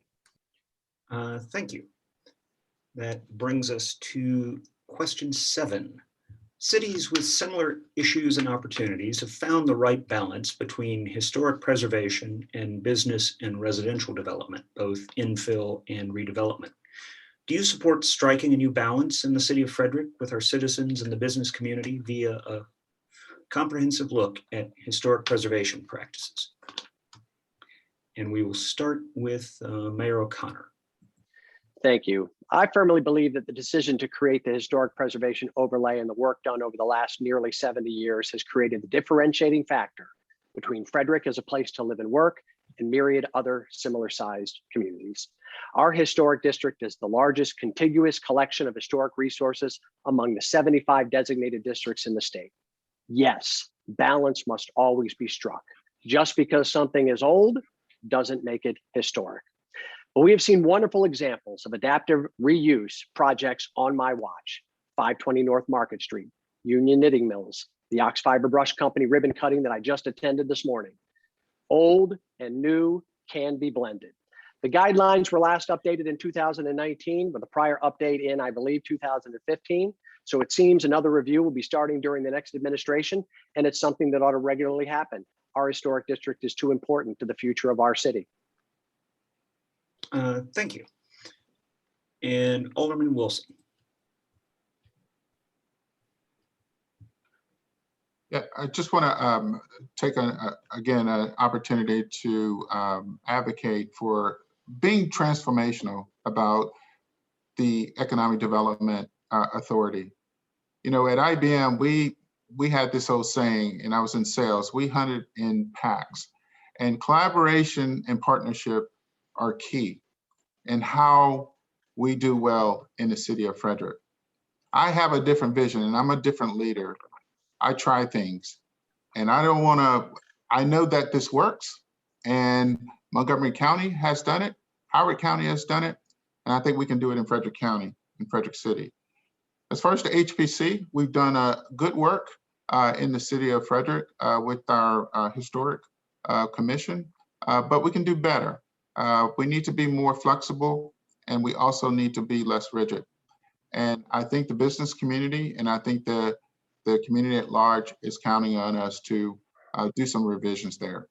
Thank you. That brings us to question 7. Cities with similar issues and opportunities have found the right balance between historic preservation and business and residential development, both infill and redevelopment. Do you support striking a new balance in the city of Frederick with our citizens and the business community via a comprehensive look at historic preservation practices? And we will start with Mayor O'Connor. Thank you. I firmly believe that the decision to create the historic preservation overlay and the work done over the last nearly 70 years has created the differentiating factor between Frederick as a place to live and work and myriad other similar sized communities. Our historic district is the largest contiguous collection of historic resources among the 75 designated districts in the state. Yes, balance must always be struck. Just because something is old doesn't make it historic. But we have seen wonderful examples of adaptive reuse projects on my watch. 520 North Market Street, Union Knitting Mills, the Ox Fiber Brush Company ribbon cutting that I just attended this morning. Old and new can be blended. The guidelines were last updated in 2019 with a prior update in, I believe, 2015. So it seems another review will be starting during the next administration, and it's something that ought to regularly happen. Our historic district is too important to the future of our city. Thank you. And Alderman Wilson. Yeah, I just want to take again an opportunity to advocate for being transformational about the Economic Development Authority. You know, at IBM, we had this old saying, and I was in sales, we hunted in packs, and collaboration and partnership are key in how we do well in the city of Frederick. I have a different vision and I'm a different leader. I try things and I don't want to, I know that this works and Montgomery County has done it, Howard County has done it, and I think we can do it in Frederick County, in Frederick City. As far as the HPC, we've done good work in the city of Frederick with our historic commission, but we can do better. We need to be more flexible and we also need to be less rigid. And I think the business community and I think the community at large is counting on us to do some revisions there.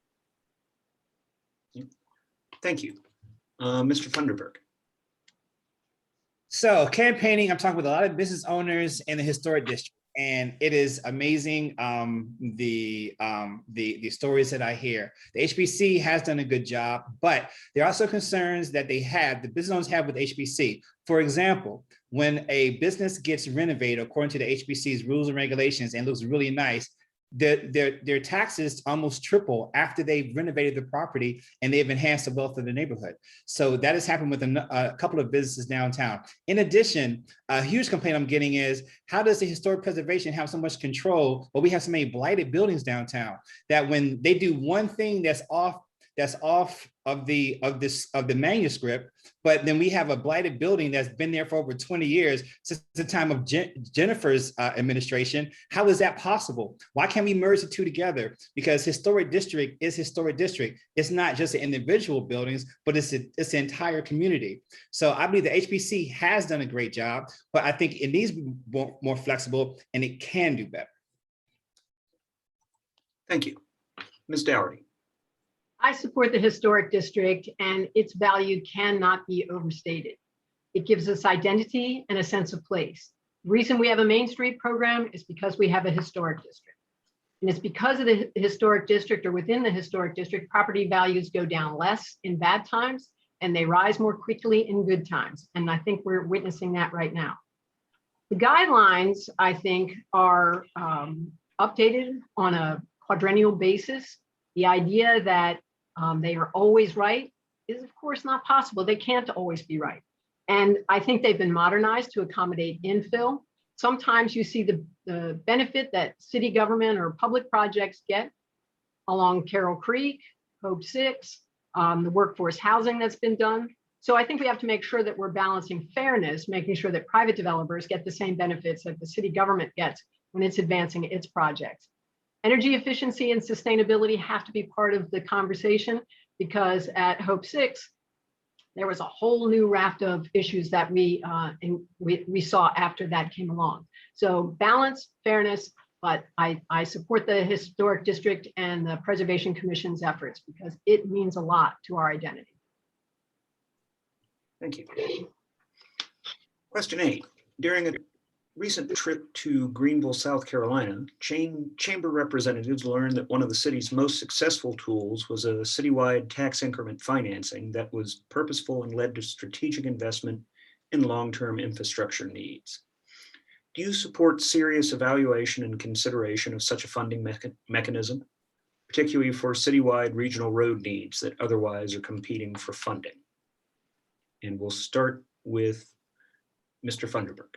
Thank you. Mr. Funderburk. So campaigning, I'm talking with a lot of business owners in the historic district, and it is amazing the stories that I hear. The HBC has done a good job, but there are also concerns that the business owners have with HBC. For example, when a business gets renovated according to the HBC's rules and regulations and looks really nice, their taxes almost triple after they've renovated the property and they've enhanced the wealth of the neighborhood. So that has happened with a couple of businesses downtown. In addition, a huge complaint I'm getting is, how does the historic preservation have so much control, but we have so many blighted buildings downtown that when they do one thing that's off of the manuscript, but then we have a blighted building that's been there for over 20 years since the time of Jennifer's administration. How is that possible? Why can't we merge the two together? Because historic district is historic district. It's not just the individual buildings, but it's the entire community. So I believe the HPC has done a great job, but I think it needs to be more flexible and it can do better. Thank you. Ms. Dougherty. I support the historic district and its value cannot be overstated. It gives us identity and a sense of place. The reason we have a Main Street program is because we have a historic district. And it's because of the historic district or within the historic district, property values go down less in bad times and they rise more quickly in good times. And I think we're witnessing that right now. The guidelines, I think, are updated on a quadrennial basis. The idea that they are always right is of course not possible. They can't always be right. And I think they've been modernized to accommodate infill. Sometimes you see the benefit that city government or public projects get along Carroll Creek, Hope 6, the workforce housing that's been done. So I think we have to make sure that we're balancing fairness, making sure that private developers get the same benefits that the city government gets when it's advancing its projects. Energy efficiency and sustainability have to be part of the conversation because at Hope 6, there was a whole new raft of issues that we saw after that came along. So balance, fairness, but I support the Historic District and the Preservation Commission's efforts because it means a lot to our identity. Thank you. Question 8. During a recent trip to Greenville, South Carolina, chamber representatives learned that one of the city's most successful tools was a citywide tax increment financing that was purposeful and led to strategic investment in long-term infrastructure needs. Do you support serious evaluation and consideration of such a funding mechanism, particularly for citywide regional road needs that otherwise are competing for funding? And we'll start with Mr. Funderburk.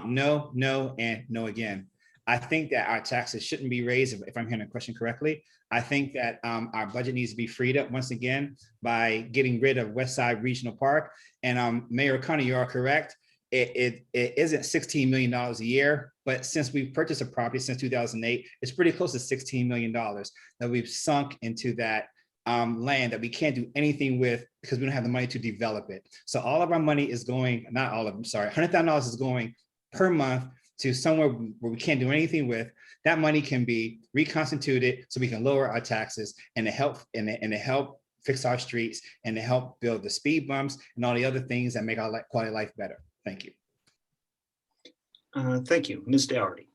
No, no, and no again. I think that our taxes shouldn't be raised, if I'm hearing the question correctly. I think that our budget needs to be freed up once again by getting rid of West Side Regional Park. And Mayor O'Connor, you are correct. It isn't $16 million a year, but since we've purchased a property since 2008, it's pretty close to $16 million that we've sunk into that land that we can't do anything with because we don't have the money to develop it. So all of our money is going, not all of them, sorry, $100,000 is going per month to somewhere where we can't do anything with. That money can be reconstituted so we can lower our taxes and to help fix our streets and to help build the speed bumps and all the other things that make our quality of life better. Thank you. Thank you, Ms. Dougherty.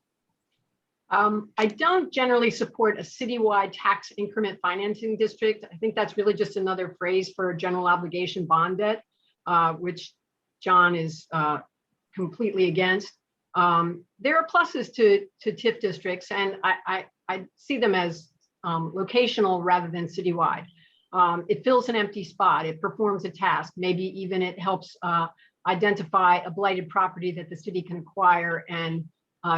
I don't generally support a citywide tax increment financing district. I think that's really just another phrase for general obligation bond debt, which John is completely against. There are pluses to TIF districts, and I see them as locational rather than citywide. It fills an empty spot. It performs a task. Maybe even it helps identify a blighted property that the city can acquire and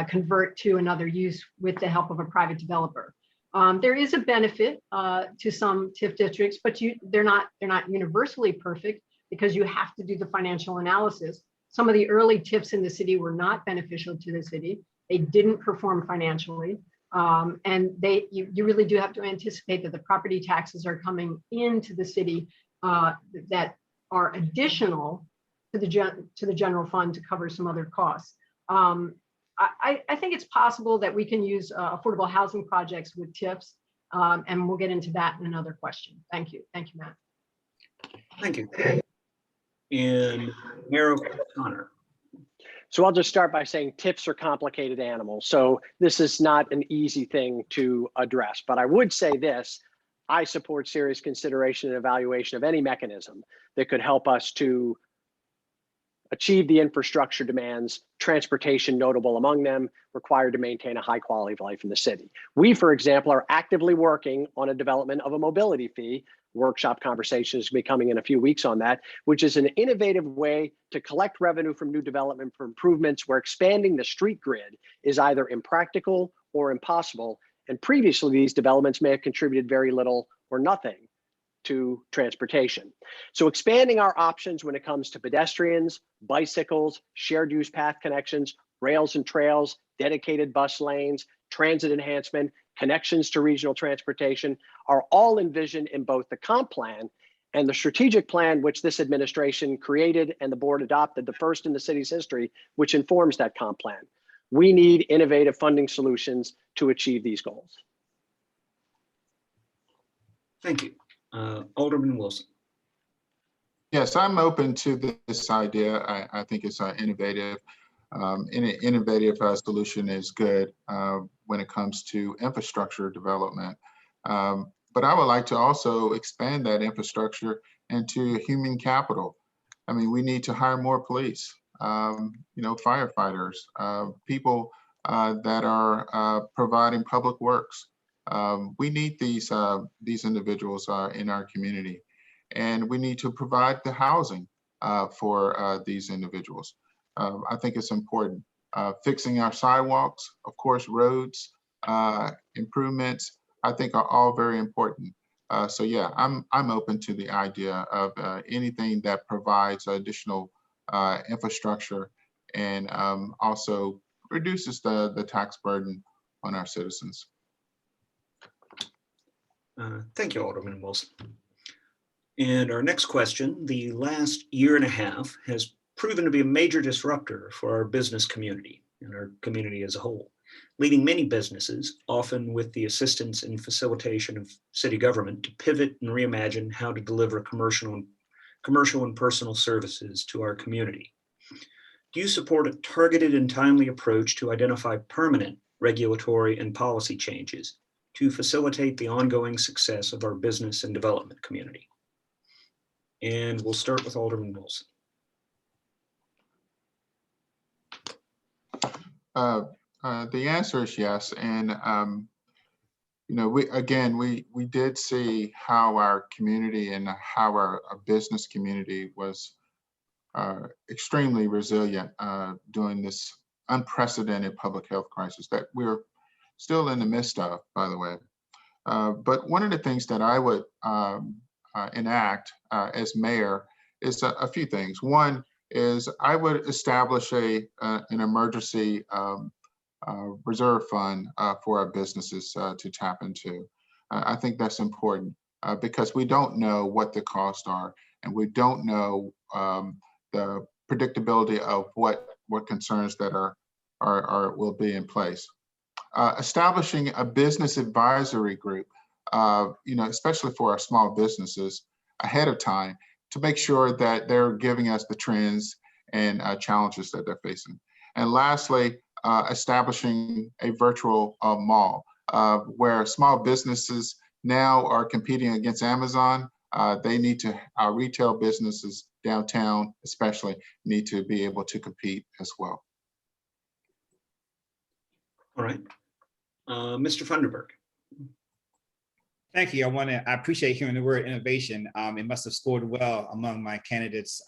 convert to another use with the help of a private developer. There is a benefit to some TIF districts, but they're not universally perfect because you have to do the financial analysis. Some of the early TIFs in the city were not beneficial to the city. They didn't perform financially. And you really do have to anticipate that the property taxes are coming into the city that are additional to the general fund to cover some other costs. I think it's possible that we can use affordable housing projects with TIFs, and we'll get into that in another question. Thank you. Thank you, Matt. Thank you. And Mayor O'Connor. So I'll just start by saying TIFs are complicated animals. So this is not an easy thing to address, but I would say this: I support serious consideration and evaluation of any mechanism that could help us to achieve the infrastructure demands, transportation notable among them, required to maintain a high quality of life in the city. We, for example, are actively working on a development of a mobility fee. Workshop conversations will be coming in a few weeks on that, which is an innovative way to collect revenue from new development for improvements where expanding the street grid is either impractical or impossible. And previously, these developments may have contributed very little or nothing to transportation. So expanding our options when it comes to pedestrians, bicycles, shared use path connections, rails and trails, dedicated bus lanes, transit enhancement, connections to regional transportation are all envisioned in both the comp plan and the strategic plan, which this administration created and the board adopted, the first in the city's history, which informs that comp plan. We need innovative funding solutions to achieve these goals. Thank you. Alderman Wilson. Yes, I'm open to this idea. I think it's innovative. An innovative solution is good when it comes to infrastructure development. But I would like to also expand that infrastructure into human capital. I mean, we need to hire more police, firefighters, people that are providing public works. We need these individuals in our community, and we need to provide the housing for these individuals. I think it's important. Fixing our sidewalks, of course, roads, improvements, I think are all very important. So yeah, I'm open to the idea of anything that provides additional infrastructure and also reduces the tax burden on our citizens. Thank you, Alderman Wilson. And our next question: the last year and a half has proven to be a major disruptor for our business community and our community as a whole, leading many businesses, often with the assistance and facilitation of city government, to pivot and reimagine how to deliver commercial and personal services to our community? Do you support a targeted and timely approach to identify permanent regulatory and policy changes to facilitate the ongoing success of our business and development community? And we'll start with Alderman Wilson. The answer is yes. And, we did see how our community and how our business community was extremely resilient during this unprecedented public health crisis that we're still in the midst of, by the way. But one of the things that I would enact as mayor is a few things. One is I would establish an emergency reserve fund for our businesses to tap into. I think that's important because we don't know what the costs are, and we don't know the predictability of what concerns that will be in place. Establishing a business advisory group, especially for our small businesses ahead of time, to make sure that they're giving us the trends and challenges that they're facing. And lastly, establishing a virtual mall where small businesses now are competing against Amazon. Our retail businesses downtown especially need to be able to compete as well. All right. Mr. Funderburk. Thank you. I appreciate hearing the word innovation. It must have scored well among my candidates'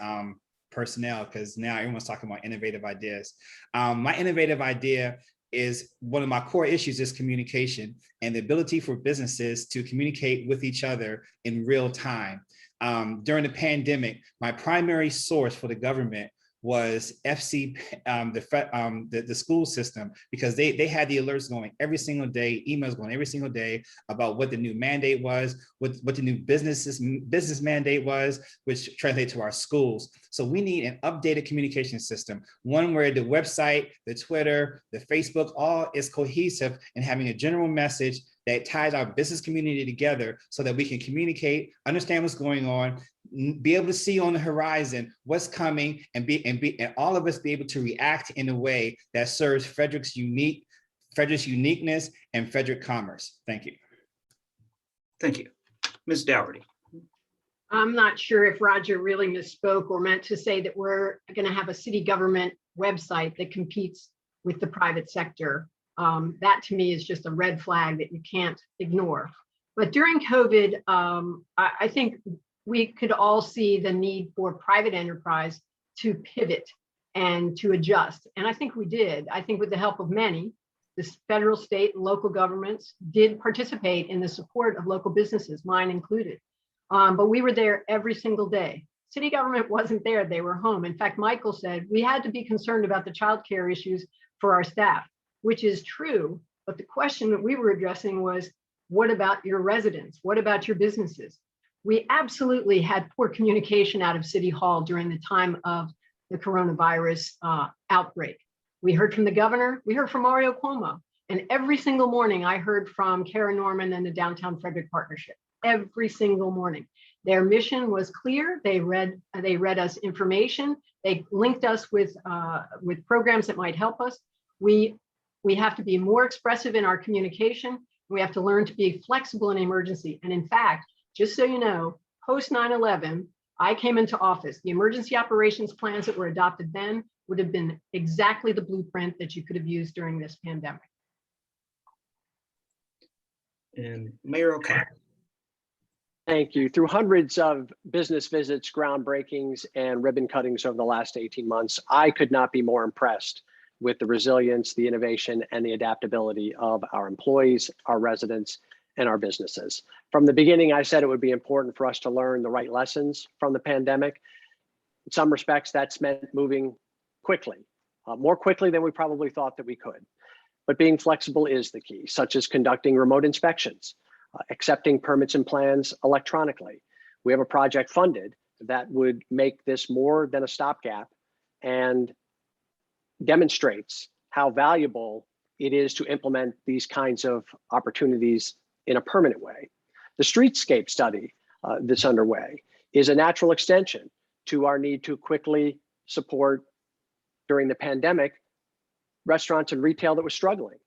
personnel, because now everyone's talking about innovative ideas. My innovative idea is one of my core issues is communication and the ability for businesses to communicate with each other in real time. During the pandemic, my primary source for the government was FC, the school system, because they had the alerts going every single day, emails going every single day about what the new mandate was, what the new business mandate was, which translates to our schools. So we need an updated communication system, one where the website, the Twitter, the Facebook, all is cohesive and having a general message that ties our business community together so that we can communicate, understand what's going on, be able to see on the horizon what's coming, and all of us be able to react in a way that serves Frederick's uniqueness and Frederick commerce. Thank you. Thank you. Ms. Dougherty. I'm not sure if Roger really misspoke or meant to say that we're going to have a city government website that competes with the private sector. That to me is just a red flag that you can't ignore. But during COVID, I think we could all see the need for private enterprise to pivot and to adjust. And I think we did. I think with the help of many, the federal, state, and local governments did participate in the support of local businesses, mine included. But we were there every single day. City government wasn't there, they were home. In fact, Michael said we had to be concerned about the childcare issues for our staff, which is true. But the question that we were addressing was, what about your residents? What about your businesses? We absolutely had poor communication out of City Hall during the time of the coronavirus outbreak. We heard from the governor, we heard from Mario Cuomo, and every single morning I heard from Kara Norman and the Downtown Frederick Partnership. Every single morning. Their mission was clear. They read us information. They linked us with programs that might help us. We have to be more expressive in our communication. We have to learn to be flexible in emergency. And in fact, just so you know, post 9/11, I came into office. The emergency operations plans that were adopted then would have been exactly the blueprint that you could have used during this pandemic. And Mayor O'Connor. Thank you. Through hundreds of business visits, groundbreakings, and ribbon cuttings over the last 18 months, I could not be more impressed with the resilience, the innovation, and the adaptability of our employees, our residents, and our businesses. From the beginning, I said it would be important for us to learn the right lessons from the pandemic. In some respects, that's meant moving quickly, more quickly than we probably thought that we could. But being flexible is the key, such as conducting remote inspections, accepting permits and plans electronically. We have a project funded that would make this more than a stopgap and demonstrates how valuable it is to implement these kinds of opportunities in a permanent way. The streetscape study that's underway is a natural extension to our need to quickly support, during the pandemic, restaurants and retail that was struggling.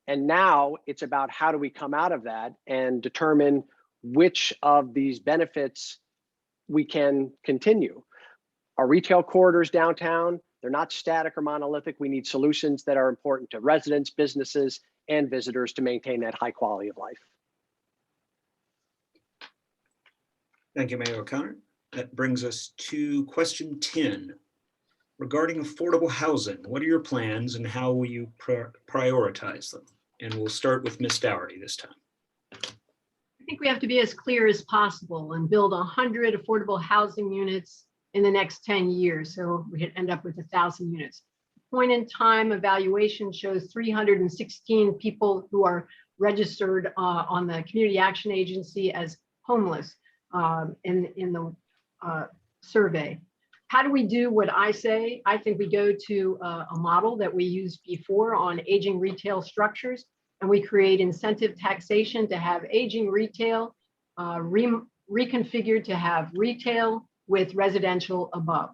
And now it's about how do we come out of that and determine which of these benefits we can continue. Our retail corridors downtown, they're not static or monolithic. We need solutions that are important to residents, businesses, and visitors to maintain that high quality of life. Thank you, Mayor O'Connor. That brings us to question 10. Regarding affordable housing, what are your plans and how will you prioritize them? And we'll start with Ms. Dougherty this time. I think we have to be as clear as possible and build 100 affordable housing units in the next 10 years. So we could end up with 1,000 units. Point in time evaluation shows 316 people who are registered on the Community Action Agency as homeless in the survey. How do we do what I say? I think we go to a model that we used before on aging retail structures, and we create incentive taxation to have aging retail reconfigured to have retail with residential above.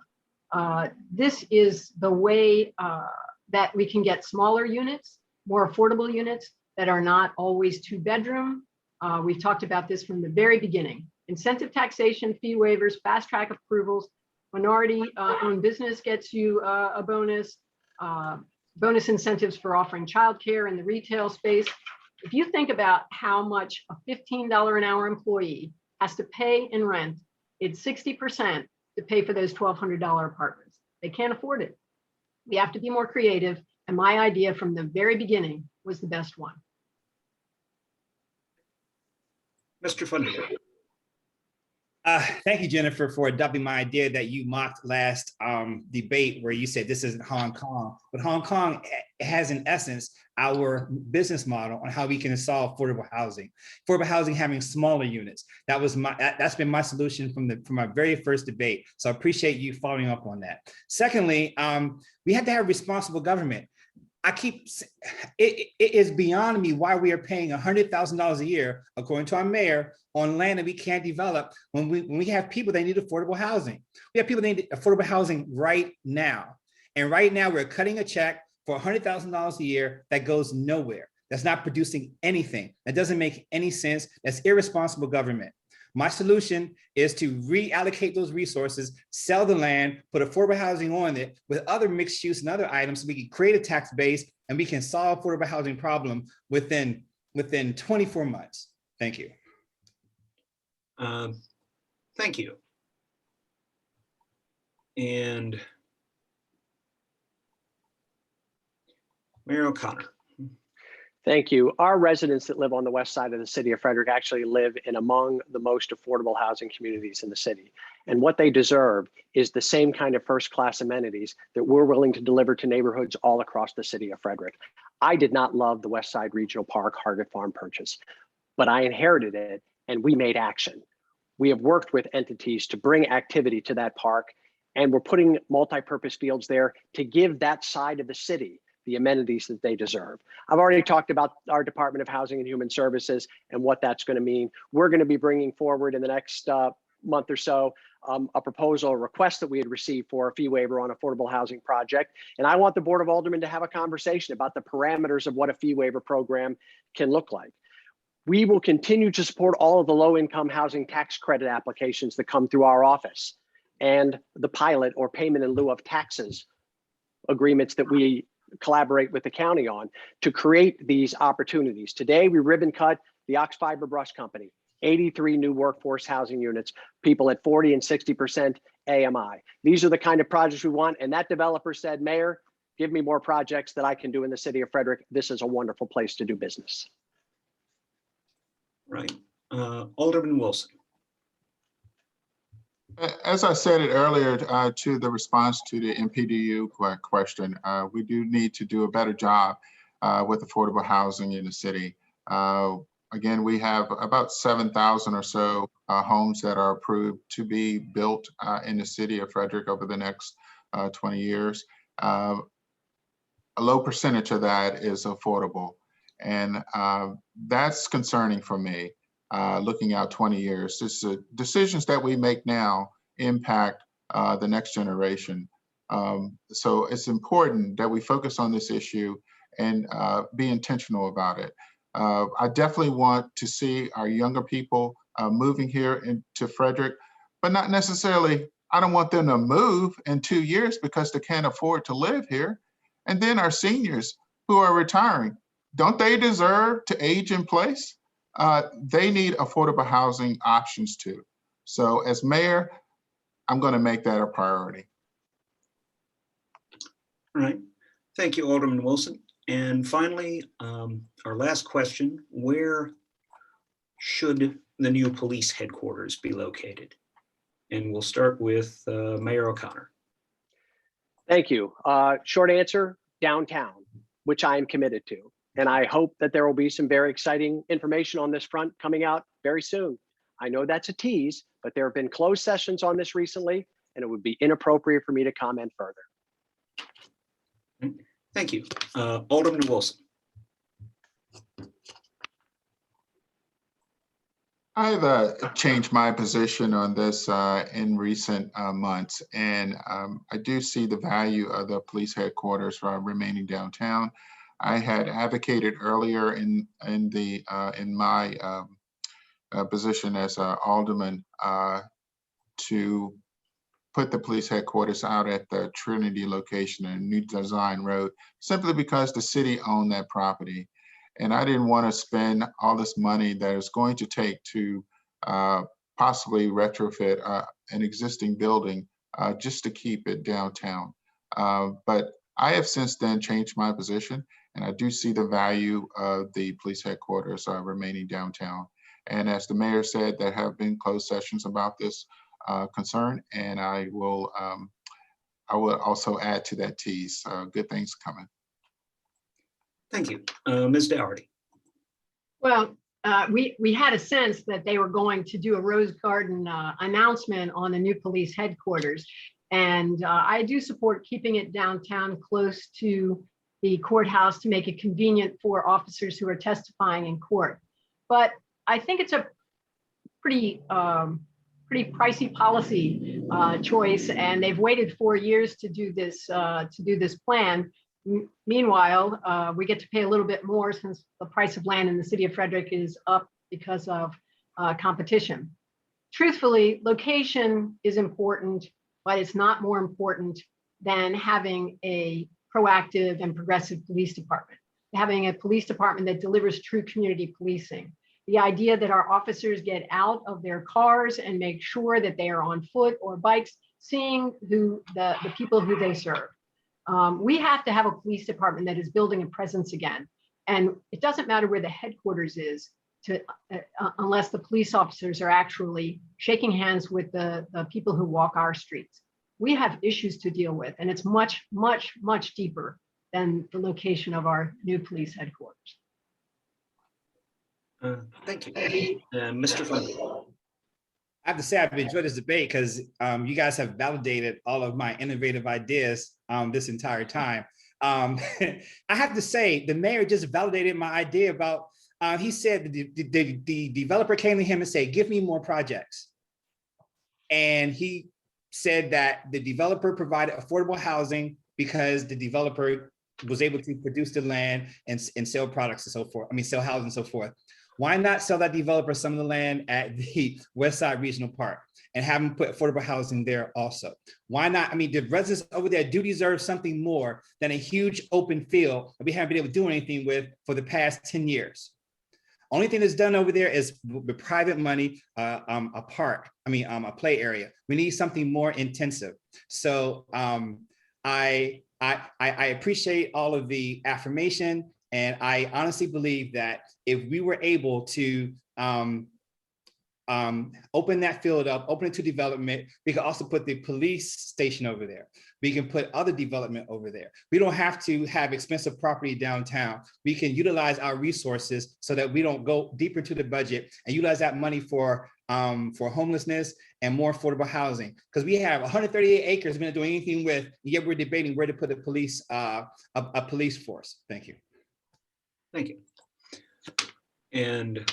This is the way that we can get smaller units, more affordable units that are not always 2-bedroom. We've talked about this from the very beginning. Incentive taxation, fee waivers, fast track approvals, minority-owned business gets you a bonus, bonus incentives for offering childcare in the retail space. If you think about how much a $15 an hour employee has to pay in rent, it's 60% to pay for those $1,200 apartments. They can't afford it. We have to be more creative. And my idea from the very beginning was the best one. Mr. Funderburk. Thank you, Jennifer, for adopting my idea that you mocked last debate where you said this isn't Hong Kong. But Hong Kong has, in essence, our business model on how we can solve affordable housing. Affordable housing having smaller units. That's been my solution from my very first debate. So I appreciate you following up on that. Secondly, we have to have responsible government. It is beyond me why we are paying $100,000 a year, according to our mayor, on land that we can't develop when we have people that need affordable housing. We have people that need affordable housing right now. And right now we're cutting a check for $100,000 a year that goes nowhere. That's not producing anything. That doesn't make any sense. That's irresponsible government. My solution is to reallocate those resources, sell the land, put affordable housing on it with other mixed use and other items so we can create a tax base and we can solve affordable housing problem within 24 months. Thank you. Thank you. And Mayor O'Connor. Thank you. Our residents that live on the west side of the city of Frederick actually live in among the most affordable housing communities in the city. And what they deserve is the same kind of first-class amenities that we're willing to deliver to neighborhoods all across the city of Frederick. I did not love the West Side Regional Park Hargett Farm purchase, but I inherited it and we made action. We have worked with entities to bring activity to that park, and we're putting multi-purpose fields there to give that side of the city the amenities that they deserve. I've already talked about our Department of Housing and Human Services and what that's going to mean. We're going to be bringing forward in the next month or so a proposal, a request that we had received for a fee waiver on affordable housing project. And I want the Board of Aldermen to have a conversation about the parameters of what a fee waiver program can look like. We will continue to support all of the low-income housing tax credit applications that come through our office and the pilot or payment in lieu of taxes agreements that we collaborate with the county on to create these opportunities. Today, we ribbon cut the Ox Fiber Brush Company, 83 new workforce housing units, people at 40 and 60% AMI. These are the kind of projects we want. And that developer said, Mayor, give me more projects that I can do in the city of Frederick. This is a wonderful place to do business. Right. Alderman Wilson. As I said it earlier to the response to the MPDU question, we do need to do a better job with affordable housing in the city. Again, we have about 7,000 or so homes that are approved to be built in the city of Frederick over the next 20 years. A low percentage of that is affordable. And that's concerning for me. looking out 20 years. This is decisions that we make now impact the next generation. So it's important that we focus on this issue and be intentional about it. I definitely want to see our younger people moving here into Frederick, but not necessarily, I don't want them to move in 2 years because they can't afford to live here. And then our seniors who are retiring, don't they deserve to age in place? They need affordable housing options too. So as mayor, I'm going to make that a priority. All right. Thank you, Alderman Wilson. And finally, our last question, where should the new police headquarters be located? And we'll start with Mayor O'Connor. Thank you. Short answer, downtown, which I am committed to. And I hope that there will be some very exciting information on this front coming out very soon. I know that's a tease, but there have been closed sessions on this recently, and it would be inappropriate for me to comment further. Thank you. Alderman Wilson. I've changed my position on this in recent months, and I do see the value of the police headquarters remaining downtown. I had advocated earlier in my position as an alderman to put the police headquarters out at the Trinity location in New Design Road, simply because the city owned that property. And I didn't want to spend all this money that it's going to take to possibly retrofit an existing building just to keep it downtown. But I have since then changed my position, and I do see the value of the police headquarters remaining downtown. And as the mayor said, there have been closed sessions about this concern, and I will also add to that tease. Good things coming. Thank you. Ms. Dougherty. Well, we had a sense that they were going to do a Rose Garden announcement on the new police headquarters. And I do support keeping it downtown close to the courthouse to make it convenient for officers who are testifying in court. But I think it's a pretty pricey policy choice, and they've waited 4 years to do this plan. Meanwhile, we get to pay a little bit more since the price of land in the city of Frederick is up because of competition. Truthfully, location is important, but it's not more important than having a proactive and progressive police department, having a police department that delivers true community policing. The idea that our officers get out of their cars and make sure that they are on foot or bikes, seeing the people who they serve. We have to have a police department that is building a presence again. And it doesn't matter where the headquarters is unless the police officers are actually shaking hands with the people who walk our streets. We have issues to deal with, and it's much, much, much deeper than the location of our new police headquarters. Thank you. Mr. Funderburk. I have to say I've enjoyed this debate because you guys have validated all of my innovative ideas this entire time. I have to say the mayor just validated my idea about, he said the developer came to him and said, give me more projects. And he said that the developer provided affordable housing because the developer was able to produce the land and sell products and so forth. I mean, sell houses and so forth. Why not sell that developer some of the land at the West Side Regional Park and have them put affordable housing there also? Why not? I mean, the residents over there do deserve something more than a huge open field that we haven't been able to do anything with for the past 10 years. Only thing that's done over there is with private money, a park, a play area. We need something more intensive. So I appreciate all of the affirmation. And I honestly believe that if we were able to open that field up, open it to development, we could also put the police station over there. We can put other development over there. We don't have to have expensive property downtown. We can utilize our resources so that we don't go deeper into the budget and utilize that money for homelessness and more affordable housing. Because we have 138 acres we're not doing anything with, yet we're debating where to put a police force. Thank you. Thank you. And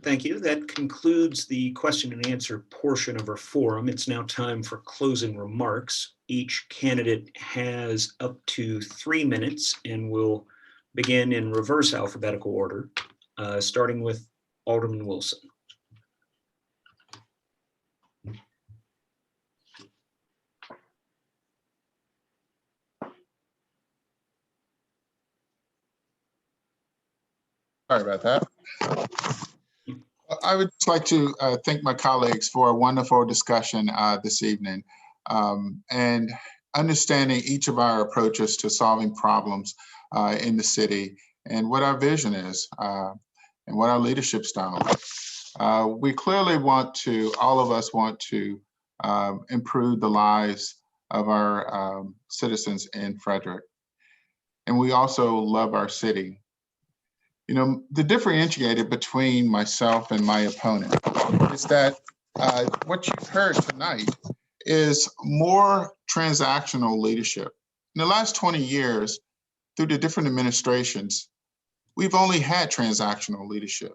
Thank you. That concludes the question and answer portion of our forum. It's now time for closing remarks. Each candidate has up to 3 minutes, and we'll begin in reverse alphabetical order, starting with Alderman Wilson. Sorry about that. I would just like to thank my colleagues for a wonderful discussion this evening, and understanding each of our approaches to solving problems in the city and what our vision is and what our leadership style is. We clearly want to, all of us want to improve the lives of our citizens in Frederick. And we also love our city. You know, the differentiator between myself and my opponent is that what you've heard tonight is more transactional leadership. In the last 20 years, through the different administrations, we've only had transactional leadership.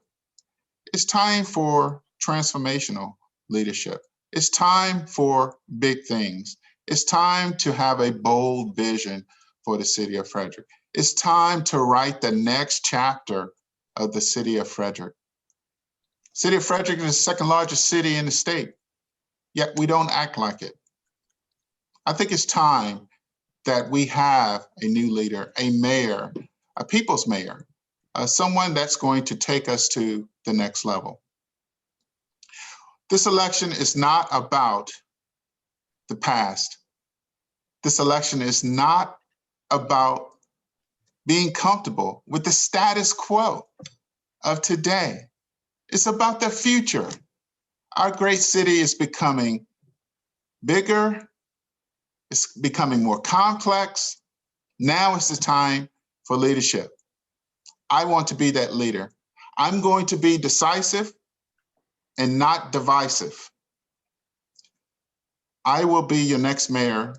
It's time for transformational leadership. It's time for big things. It's time to have a bold vision for the city of Frederick. It's time to write the next chapter of the city of Frederick. City of Frederick is the second largest city in the state, yet we don't act like it. I think it's time that we have a new leader, a mayor, a people's mayor, someone that's going to take us to the next level. This election is not about the past. This election is not about being comfortable with the status quo of today. It's about the future. Our great city is becoming bigger. It's becoming more complex. Now is the time for leadership. I want to be that leader. I'm going to be decisive and not divisive. I will be your next mayor.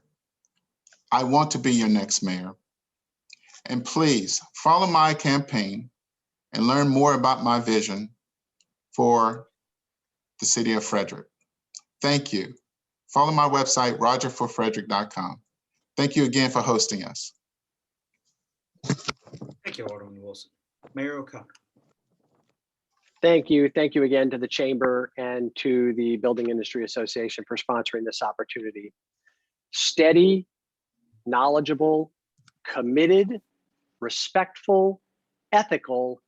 I want to be your next mayor. And please follow my campaign and learn more about my vision for the city of Frederick. Thank you. Follow my website, rogerforfrederick.com. Thank you again for hosting us. Thank you, Alderman Wilson. Mayor O'Connor. Thank you. Thank you again to the Chamber and to the Building Industry Association for sponsoring this opportunity. Steady, knowledgeable, committed, respectful, ethical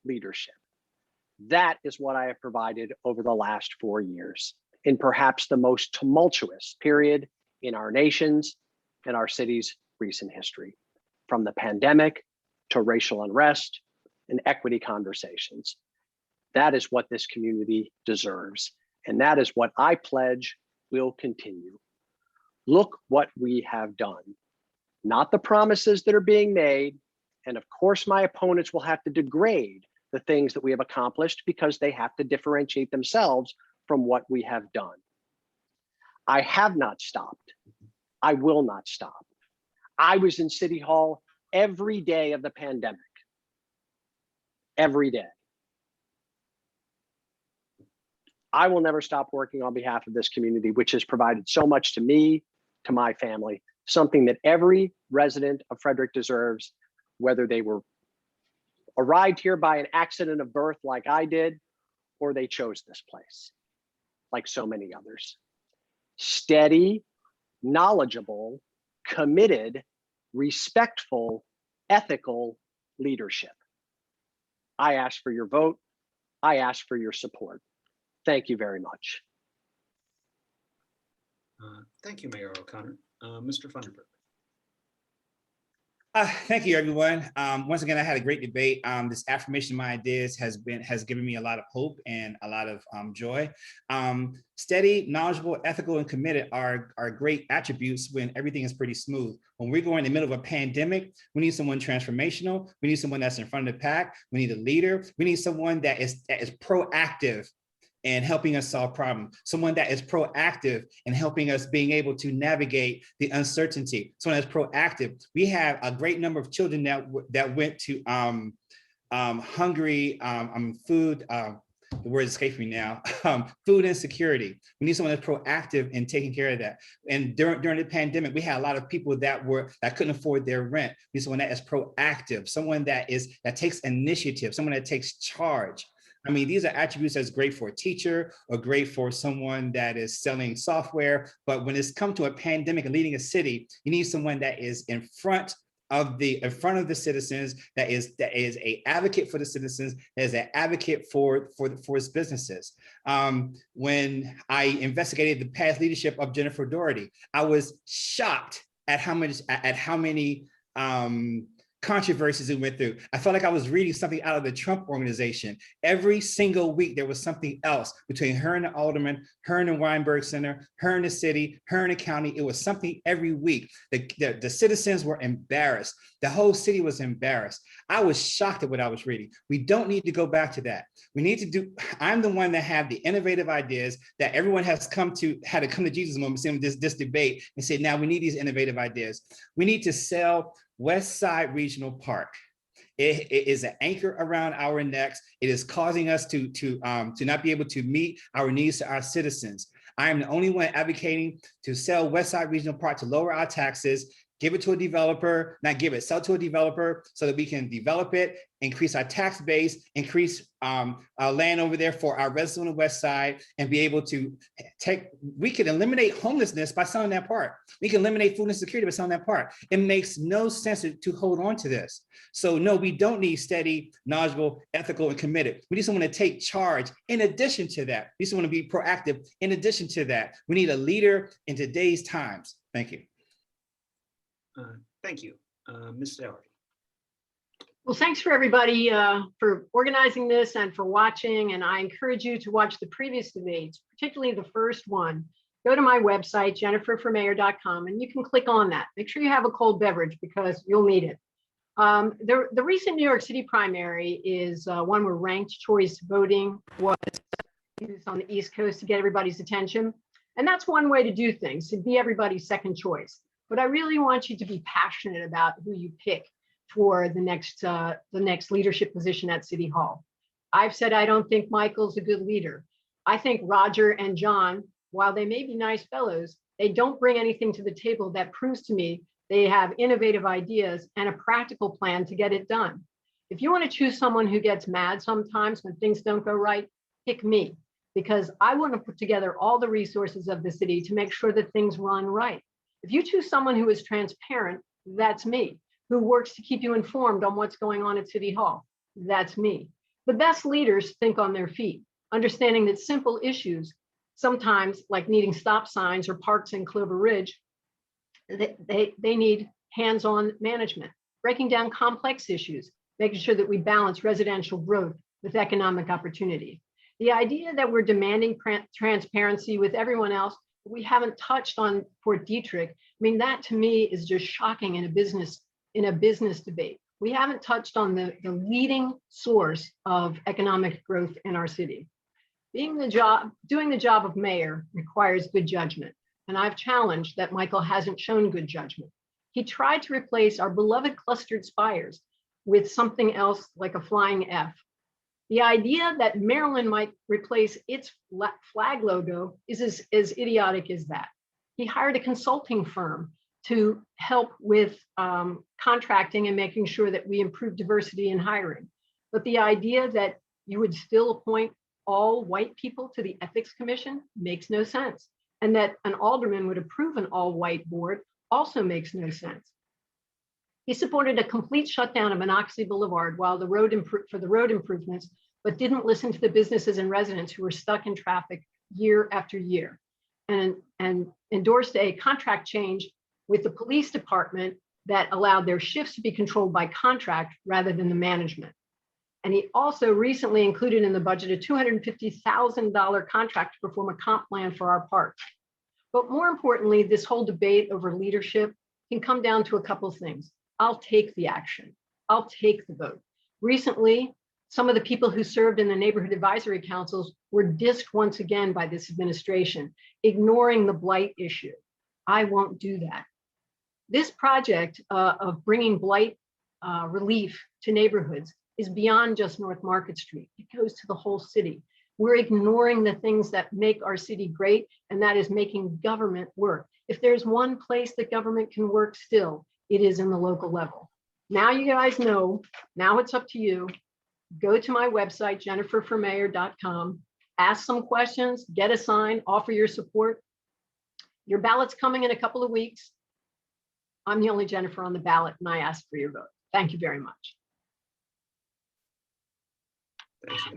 leadership. That is what I have provided over the last 4 years in perhaps the most tumultuous period in our nation's and our city's recent history, from the pandemic to racial unrest and equity conversations. That is what this community deserves. And that is what I pledge will continue. Look what we have done, not the promises that are being made. And of course, my opponents will have to degrade the things that we have accomplished because they have to differentiate themselves from what we have done. I have not stopped. I will not stop. I was in City Hall every day of the pandemic, every day. I will never stop working on behalf of this community, which has provided so much to me, to my family, something that every resident of Frederick deserves, whether they were arrived here by an accident of birth like I did, or they chose this place, like so many others. Steady, knowledgeable, committed, respectful, ethical leadership. I ask for your vote. I ask for your support. Thank you very much. Thank you, Mayor O'Connor. Mr. Funderburk. Thank you, everyone. Once again, I had a great debate. This affirmation of my ideas has given me a lot of hope and a lot of joy. Steady, knowledgeable, ethical, and committed are great attributes when everything is pretty smooth. When we're going in the middle of a pandemic, we need someone transformational. We need someone that's in front of the pack. We need a leader. We need someone that is proactive and helping us solve problems, someone that is proactive and helping us being able to navigate the uncertainty, someone that's proactive. We have a great number of children that went to hungry, food, the word escapes me now, food insecurity. We need someone that's proactive in taking care of that. And during the pandemic, we had a lot of people that couldn't afford their rent. We need someone that is proactive, someone that takes initiative, someone that takes charge. I mean, these are attributes that's great for a teacher or great for someone that is selling software. But when it's come to a pandemic and leading a city, you need someone that is in front of the citizens, that is a advocate for the citizens, that is an advocate for its businesses. When I investigated the past leadership of Jennifer Dougherty, I was shocked at how many controversies we went through. I felt like I was reading something out of the Trump organization. Every single week, there was something else between her and the alderman, her and the Weinberg Center, her and the city, her and the county. It was something every week. The citizens were embarrassed. The whole city was embarrassed. I was shocked at what I was reading. We don't need to go back to that. We need to do, I'm the one that had the innovative ideas that everyone had to come to Jesus moment, seeing this debate and say, now we need these innovative ideas. We need to sell West Side Regional Park. It is an anchor around our necks. It is causing us to not be able to meet our needs to our citizens. I am the only one advocating to sell West Side Regional Park to lower our taxes, give it to a developer, sell to a developer so that we can develop it, increase our tax base, increase our land over there for our residents on the West Side, and be able to we can eliminate homelessness by selling that park. We can eliminate food insecurity by selling that park. It makes no sense to hold on to this. So no, we don't need steady, knowledgeable, ethical, and committed. We need someone to take charge. In addition to that, we need someone to be proactive. In addition to that, we need a leader in today's times. Thank you. Thank you. Ms. Dougherty. Well, thanks for everybody for organizing this and for watching. And I encourage you to watch the previous debates, particularly the first one. Go to my website, jenniferformayor.com, and you can click on that. Make sure you have a cold beverage because you'll need it. The recent New York City primary is one where ranked choice voting was used on the East Coast to get everybody's attention. And that's one way to do things, to be everybody's second choice. But I really want you to be passionate about who you pick for the next leadership position at City Hall. I've said I don't think Michael's a good leader. I think Roger and John, while they may be nice fellows, they don't bring anything to the table that proves to me they have innovative ideas and a practical plan to get it done. If you want to choose someone who gets mad sometimes when things don't go right, pick me, because I want to put together all the resources of the city to make sure that things run right. If you choose someone who is transparent, that's me. Who works to keep you informed on what's going on at City Hall, that's me. The best leaders think on their feet, understanding that simple issues, sometimes like needing stop signs or parks in Clover Ridge, they need hands-on management, breaking down complex issues, making sure that we balance residential growth with economic opportunity. The idea that we're demanding transparency with everyone else, we haven't touched on Fort Detrick. I mean, that to me is just shocking in a business debate. We haven't touched on the leading source of economic growth in our city. Doing the job of mayor requires good judgment. And I've challenged that Michael hasn't shown good judgment. He tried to replace our beloved clustered spires with something else like a flying F. The idea that Maryland might replace its flag logo is as idiotic as that. He hired a consulting firm to help with contracting and making sure that we improve diversity in hiring. But the idea that you would still appoint all white people to the Ethics Commission makes no sense. And that an alderman would approve an all-white board also makes no sense. He supported a complete shutdown of Monocacy Boulevard for the road improvements, but didn't listen to the businesses and residents who were stuck in traffic year after year, and endorsed a contract change with the police department that allowed their shifts to be controlled by contract rather than the management. And he also recently included in the budget a $250,000 contract to perform a comp plan for our park. But more importantly, this whole debate over leadership can come down to a couple of things. I'll take the action. I'll take the vote. Recently, some of the people who served in the neighborhood advisory councils were dissed once again by this administration, ignoring the blight issue. I won't do that. This project of bringing blight relief to neighborhoods is beyond just North Market Street. It goes to the whole city. We're ignoring the things that make our city great, and that is making government work. If there's one place that government can work still, it is in the local level. Now you guys know, now it's up to you. Go to my website, jenniferformayor.com, ask some questions, get a sign, offer your support. Your ballot's coming in a couple of weeks. I'm the only Jennifer on the ballot, and I ask for your vote. Thank you very much.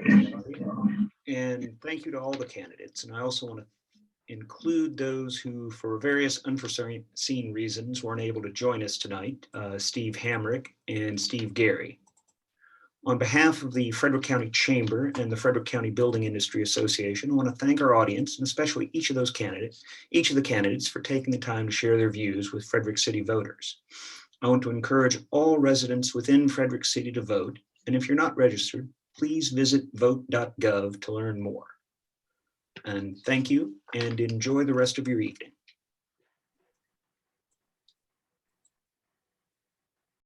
Thank you. And thank you to all the candidates. And I also want to include those who, for various unforeseen reasons, weren't able to join us tonight, Steve Hamrick and Steve Gary. On behalf of the Frederick County Chamber and the Frederick County Building Industry Association, I want to thank our audience, and especially each of the candidates for taking the time to share their views with Frederick City voters. I want to encourage all residents within Frederick City to vote, and if you're not registered, please visit vote.gov to learn more. And thank you, and enjoy the rest of your evening.